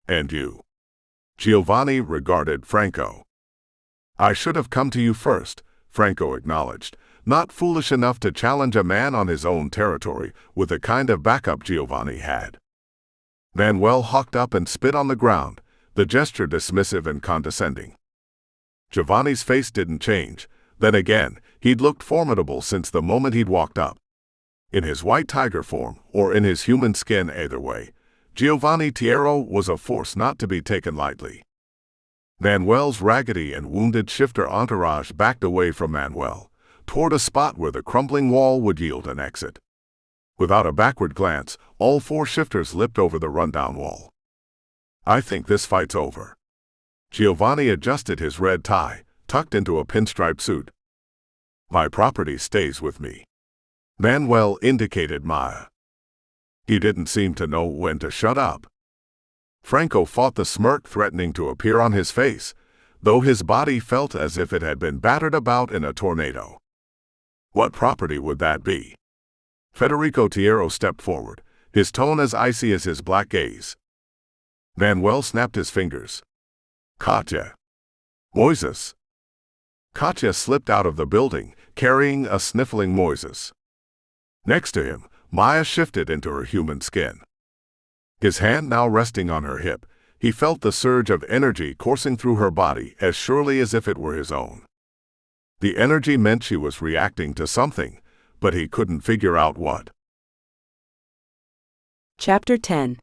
"And you?" Giovanni regarded Franco. "I should have come to you first," Franco acknowledged, not foolish enough to challenge a man on his own territory with the kind of backup Giovanni had. Manuel hawked up and spit on the ground, the gesture dismissive and condescending. Giovanni's face didn't change. Then again, he'd looked formidable since the moment he'd walked up. In his white tiger form, or in his human skin, either way, Giovanni Tiero was a force not to be taken lightly. Manuel's raggedy and wounded shifter entourage backed away from Manuel, toward a spot where the crumbling wall would yield an exit. Without a backward glance, all 4 shifters leapt over the rundown wall. "I think this fight's over." Giovanni adjusted his red tie, tucked into a pinstripe suit. "My property stays with me." Manuel indicated Maia. He didn't seem to know when to shut up. Franco fought the smirk threatening to appear on his face, though his body felt as if it had been battered about in a tornado. "What property would that be?" Federico Tiero stepped forward, his tone as icy as his black gaze. Manuel snapped his fingers. "Katya." "Moises." Katya slipped out of the building, carrying a sniffling Moises. Next to him, Maia shifted into her human skin. His hand now resting on her hip, he felt the surge of energy coursing through her body as surely as if it were his own. The energy meant she was reacting to something, but he couldn't figure out what. Chapter 10.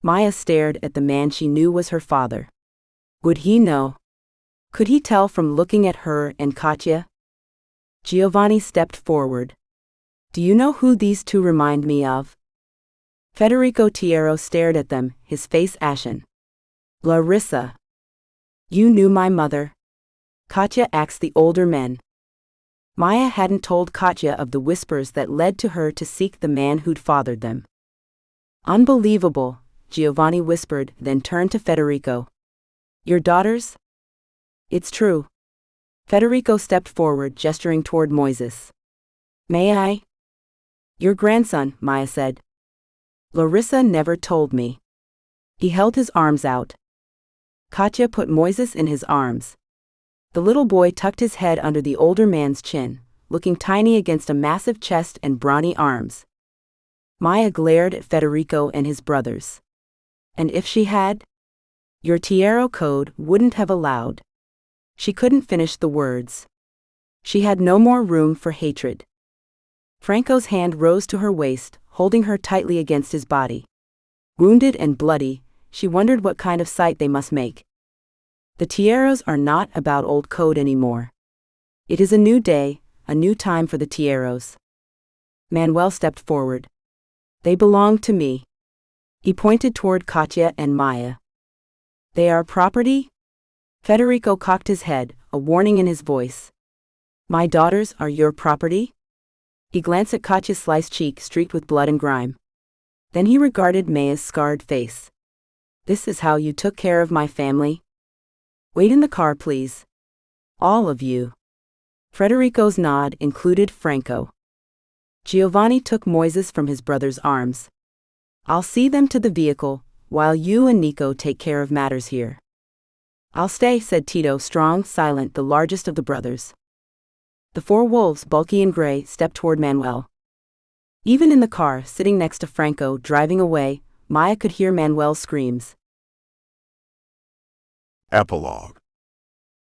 Maia stared at the man she knew was her father. Would he know? Could he tell from looking at her and Katya? Giovanni stepped forward. "Do you know who these 2 remind me of?" Federico Tiero stared at them, his face ashen. "Larissa." "You knew my mother?" Katya asked the older men. Maia hadn't told Katya of the whispers that led to her to seek the man who'd fathered them. "Unbelievable," Giovanni whispered, then turned to Federico. "Your daughters?" "It's true." Federico stepped forward, gesturing toward Moises. "May I?" "Your grandson," Maia said. "Larissa never told me." He held his arms out. Katya put Moises in his arms. The little boy tucked his head under the older man's chin, looking tiny against a massive chest and brawny arms. Maia glared at Federico and his brothers. And if she had? Your Tiero code wouldn't have allowed. She couldn't finish the words. She had no more room for hatred. Franco's hand rose to her waist, holding her tightly against his body. Wounded and bloody, she wondered what kind of sight they must make. The Tieros are not about old code anymore. It is a new day, a new time for the Tieros. Manuel stepped forward. They belong to me. He pointed toward Katya and Maia. They are property? Federico cocked his head, a warning in his voice. My daughters are your property? He glanced at Katya's sliced cheek streaked with blood and grime. Then he regarded Maia's scarred face. This is how you took care of my family? Wait in the car, please. All of you. Federico's nod included Franco. Giovanni took Moises from his brother's arms. I'll see them to the vehicle, while you and Nico take care of matters here. I'll stay, said Tito, strong, silent, the largest of the brothers. The four wolves, bulky and gray, stepped toward Manuel. Even in the car, sitting next to Franco, driving away, Maia could hear Manuel's screams. Epilogue.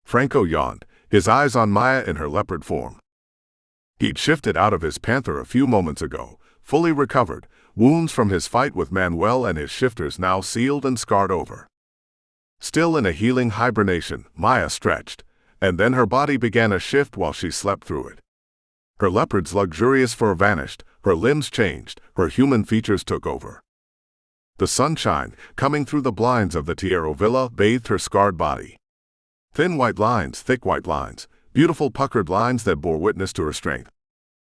Franco yawned, his eyes on Maia in her leopard form. He'd shifted out of his panther a few moments ago, fully recovered, wounds from his fight with Manuel and his shifters now sealed and scarred over. Still in a healing hibernation, Maia stretched, and then her body began a shift while she slept through it. Her leopard's luxurious fur vanished, her limbs changed, her human features took over. The sunshine, coming through the blinds of the Tiero villa, bathed her scarred body. Thin white lines, thick white lines, beautiful puckered lines that bore witness to her strength.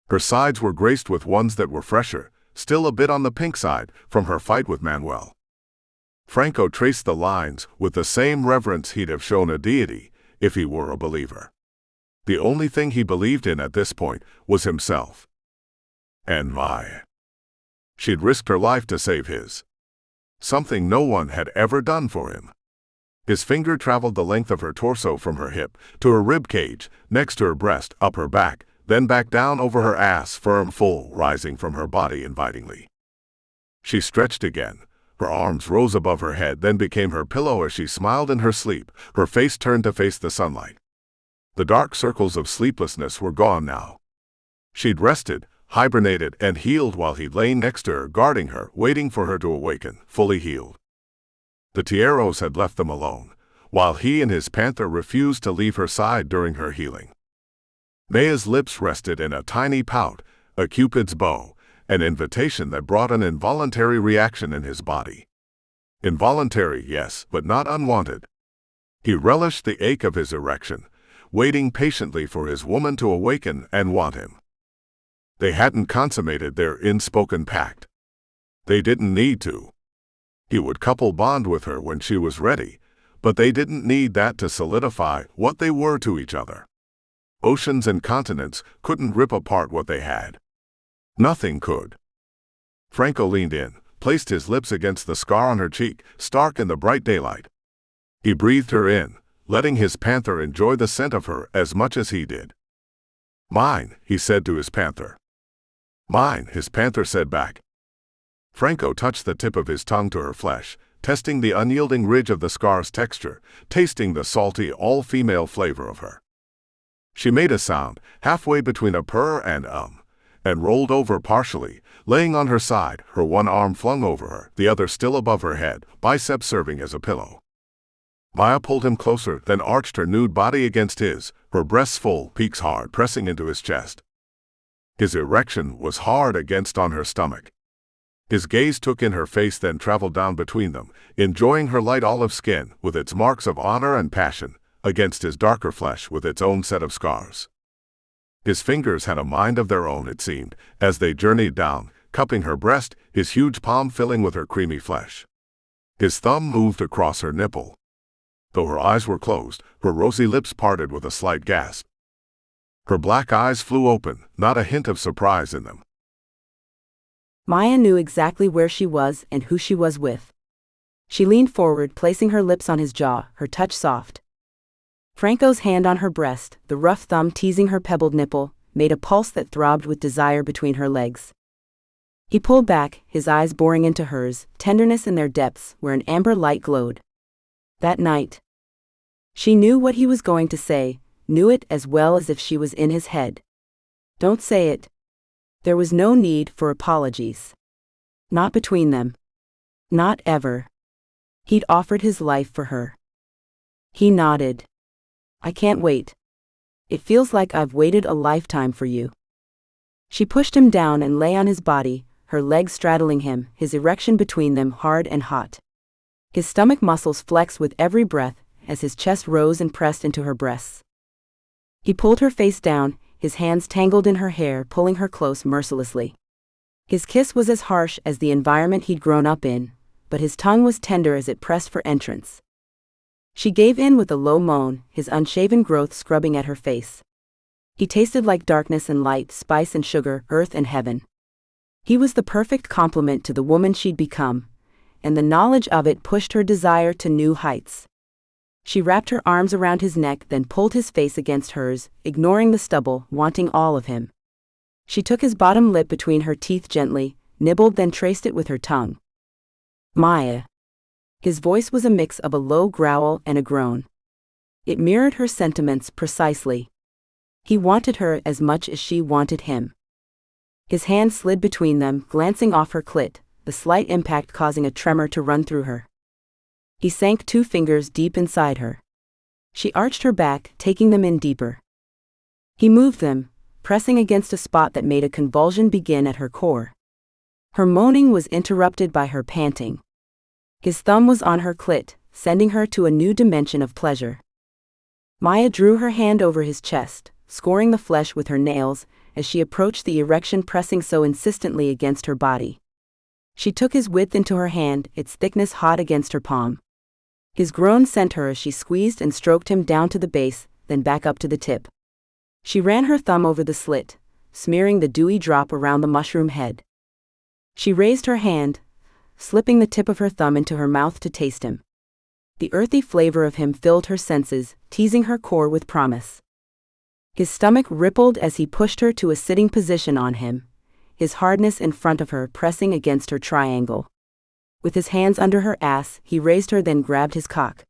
Her sides were graced with ones that were fresher, still a bit on the pink side, from her fight with Manuel. Franco traced the lines with the same reverence he'd have shown a deity, if he were a believer. The only thing he believed in at this point was himself. And Maia. She'd risked her life to save his. Something no one had ever done for him. His finger traveled the length of her torso from her hip to her rib cage, next to her breast, up her back, then back down over her ass, firm, full, rising from her body invitingly. She stretched again. Her arms rose above her head, then became her pillow as she smiled in her sleep, her face turned to face the sunlight. The dark circles of sleeplessness were gone now. She'd rested, hibernated, and healed while he'd lain next to her, guarding her, waiting for her to awaken, fully healed. The Tieros had left them alone, while he and his panther refused to leave her side during her healing. Maia's lips rested in a tiny pout, a cupid's bow, an invitation that brought an involuntary reaction in his body. Involuntary, yes, but not unwanted. He relished the ache of his erection, waiting patiently for his woman to awaken and want him. They hadn't consummated their unspoken pact. They didn't need to. He would couple bond with her when she was ready, but they didn't need that to solidify what they were to each other. Oceans and continents couldn't rip apart what they had. Nothing could. Franco leaned in, placed his lips against the scar on her cheek, stark in the bright daylight. He breathed her in, letting his panther enjoy the scent of her as much as he did. Mine, he said to his panther. Mine, his panther said back. Franco touched the tip of his tongue to her flesh, testing the unyielding ridge of the scar's texture, tasting the salty, all-female flavor of her. She made a sound, halfway between a purr and rolled over partially, laying on her side, her one arm flung over her, the other still above her head, biceps serving as a pillow. Maia pulled him closer, then arched her nude body against his, her breasts full, peaks hard, pressing into his chest. His erection was hard against on her stomach. His gaze took in her face, then traveled down between them, enjoying her light olive skin, with its marks of honor and passion, against his darker flesh with its own set of scars. His fingers had a mind of their own, it seemed, as they journeyed down, cupping her breast, his huge palm filling with her creamy flesh. His thumb moved across her nipple. Though her eyes were closed, her rosy lips parted with a slight gasp. Her black eyes flew open, not a hint of surprise in them. Maia knew exactly where she was and who she was with. She leaned forward, placing her lips on his jaw, her touch soft. Franco's hand on her breast, the rough thumb teasing her pebbled nipple, made a pulse that throbbed with desire between her legs. He pulled back, his eyes boring into hers, tenderness in their depths where an amber light glowed. That night, she knew what he was going to say, knew it as well as if she was in his head. Don't say it. There was no need for apologies. Not between them. Not ever. He'd offered his life for her. He nodded. I can't wait. It feels like I've waited a lifetime for you. She pushed him down and lay on his body, her legs straddling him, his erection between them hard and hot. His stomach muscles flexed with every breath as his chest rose and pressed into her breasts. He pulled her face down, his hands tangled in her hair, pulling her close mercilessly. His kiss was as harsh as the environment he'd grown up in, but his tongue was tender as it pressed for entrance. She gave in with a low moan, his unshaven growth scrubbing at her face. He tasted like darkness and light, spice and sugar, earth and heaven. He was the perfect complement to the woman she'd become, and the knowledge of it pushed her desire to new heights. She wrapped her arms around his neck, then pulled his face against hers, ignoring the stubble, wanting all of him. She took his bottom lip between her teeth gently, nibbled, then traced it with her tongue. Maia. His voice was a mix of a low growl and a groan. It mirrored her sentiments precisely. He wanted her as much as she wanted him. His hand slid between them, glancing off her clit, the slight impact causing a tremor to run through her. He sank 2 fingers deep inside her. She arched her back, taking them in deeper. He moved them, pressing against a spot that made a convulsion begin at her core. Her moaning was interrupted by her panting. His thumb was on her clit, sending her to a new dimension of pleasure. Maia drew her hand over his chest, scoring the flesh with her nails, as she approached the erection pressing so insistently against her body. She took his width into her hand, its thickness hot against her palm. His groan sent her as she squeezed and stroked him down to the base, then back up to the tip. She ran her thumb over the slit, smearing the dewy drop around the mushroom head. She raised her hand, slipping the tip of her thumb into her mouth to taste him. The earthy flavor of him filled her senses, teasing her core with promise. His stomach rippled as he pushed her to a sitting position on him, his hardness in front of her pressing against her triangle. With his hands under her ass, he raised her, then grabbed his cock.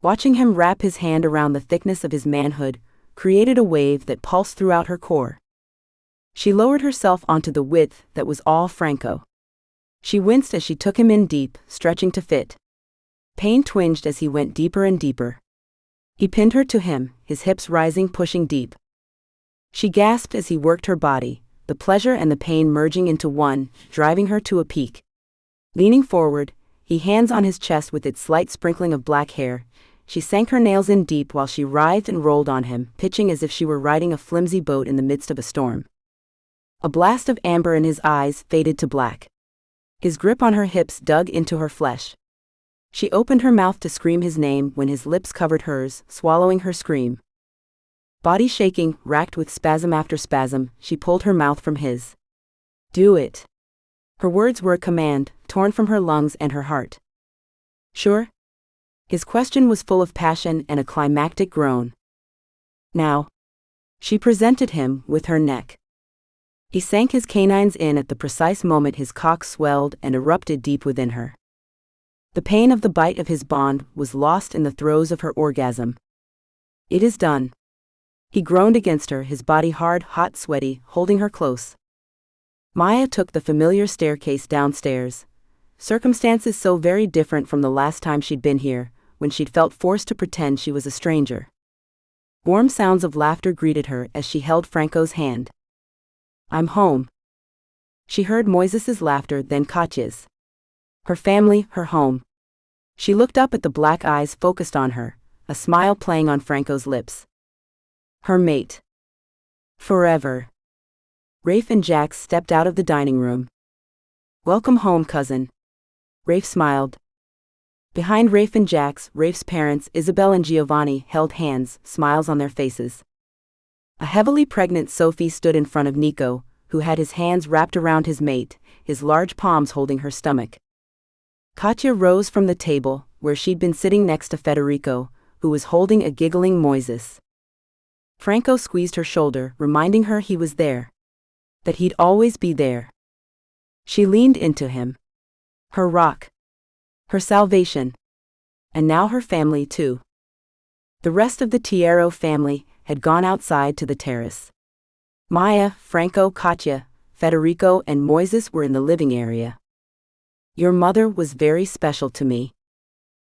Watching him wrap his hand around the thickness of his manhood created a wave that pulsed throughout her core. She lowered herself onto the width that was all Franco. She winced as she took him in deep, stretching to fit. Pain twinged as he went deeper and deeper. He pinned her to him, his hips rising, pushing deep. She gasped as he worked her body, the pleasure and the pain merging into one, driving her to a peak. Leaning forward, he hands on his chest with its slight sprinkling of black hair, she sank her nails in deep while she writhed and rolled on him, pitching as if she were riding a flimsy boat in the midst of a storm. A blast of amber in his eyes faded to black. His grip on her hips dug into her flesh. She opened her mouth to scream his name when his lips covered hers, swallowing her scream. Body shaking, racked with spasm after spasm, she pulled her mouth from his. Do it. Her words were a command, torn from her lungs and her heart. Sure? His question was full of passion and a climactic groan. Now. She presented him with her neck. He sank his canines in at the precise moment his cock swelled and erupted deep within her. The pain of the bite of his bond was lost in the throes of her orgasm. It is done. He groaned against her, his body hard, hot, sweaty, holding her close. Maia took the familiar staircase downstairs. Circumstances so very different from the last time she'd been here, when she'd felt forced to pretend she was a stranger. Warm sounds of laughter greeted her as she held Franco's hand. I'm home. She heard Moises's laughter, then Katya's. Her family, her home. She looked up at the black eyes focused on her, a smile playing on Franco's lips. Her mate. Forever. Rafe and Jax stepped out of the dining room. Welcome home, cousin. Rafe smiled. Behind Rafe and Jax, Rafe's parents, Isabel and Giovanni, held hands, smiles on their faces. A heavily pregnant Sophie stood in front of Nico, who had his hands wrapped around his mate, his large palms holding her stomach. Katya rose from the table, where she'd been sitting next to Federico, who was holding a giggling Moises. Franco squeezed her shoulder, reminding her he was there. That he'd always be there. She leaned into him. Her rock. Her salvation. And now her family too. The rest of the Tiero family had gone outside to the terrace. Maia, Franco, Katya, Federico and Moises were in the living area. Your mother was very special to me.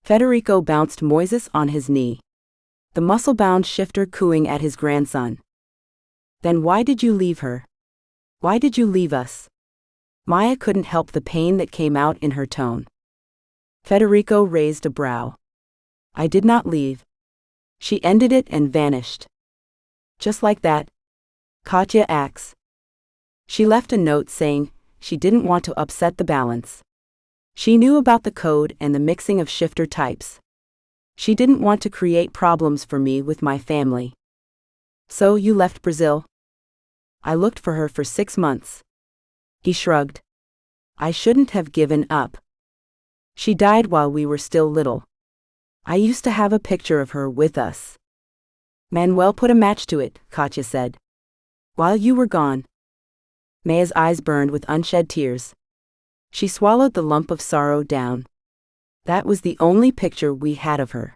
Federico bounced Moises on his knee. The muscle-bound shifter cooing at his grandson. Then why did you leave her? Why did you leave us? Maia couldn't help the pain that came out in her tone. Federico raised a brow. I did not leave. She ended it and vanished. Just like that. Katya acts. She left a note saying she didn't want to upset the balance. She knew about the code and the mixing of shifter types. She didn't want to create problems for me with my family. So you left Brazil? I looked for her for 6 months. He shrugged. I shouldn't have given up. She died while we were still little. I used to have a picture of her with us. Manuel put a match to it, Katya said. While you were gone. Maia's eyes burned with unshed tears. She swallowed the lump of sorrow down. That was the only picture we had of her.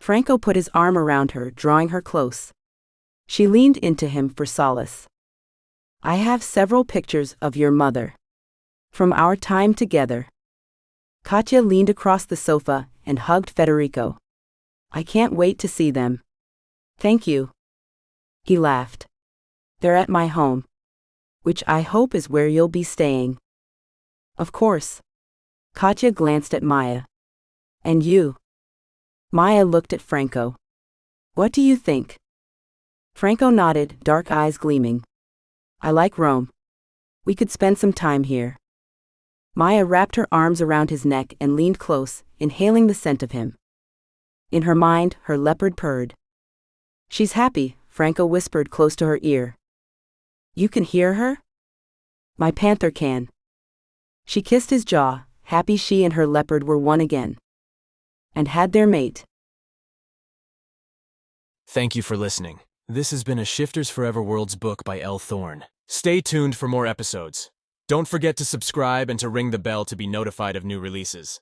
Franco put his arm around her, drawing her close. She leaned into him for solace. I have several pictures of your mother. From our time together. Katya leaned across the sofa and hugged Federico. I can't wait to see them. Thank you. He laughed. They're at my home. Which I hope is where you'll be staying. Of course. Katya glanced at Maia. And you? Maia looked at Franco. What do you think? Franco nodded, dark eyes gleaming. I like Rome. We could spend some time here. Maia wrapped her arms around his neck and leaned close, inhaling the scent of him. In her mind, her leopard purred. She's happy, Franco whispered close to her ear. You can hear her? My panther can. She kissed his jaw, happy she and her leopard were one again. And had their mate. Thank you for listening. This has been a Shifters Forever Worlds book by Elle Thorne. Stay tuned for more episodes. Don't forget to subscribe and to ring the bell to be notified of new releases.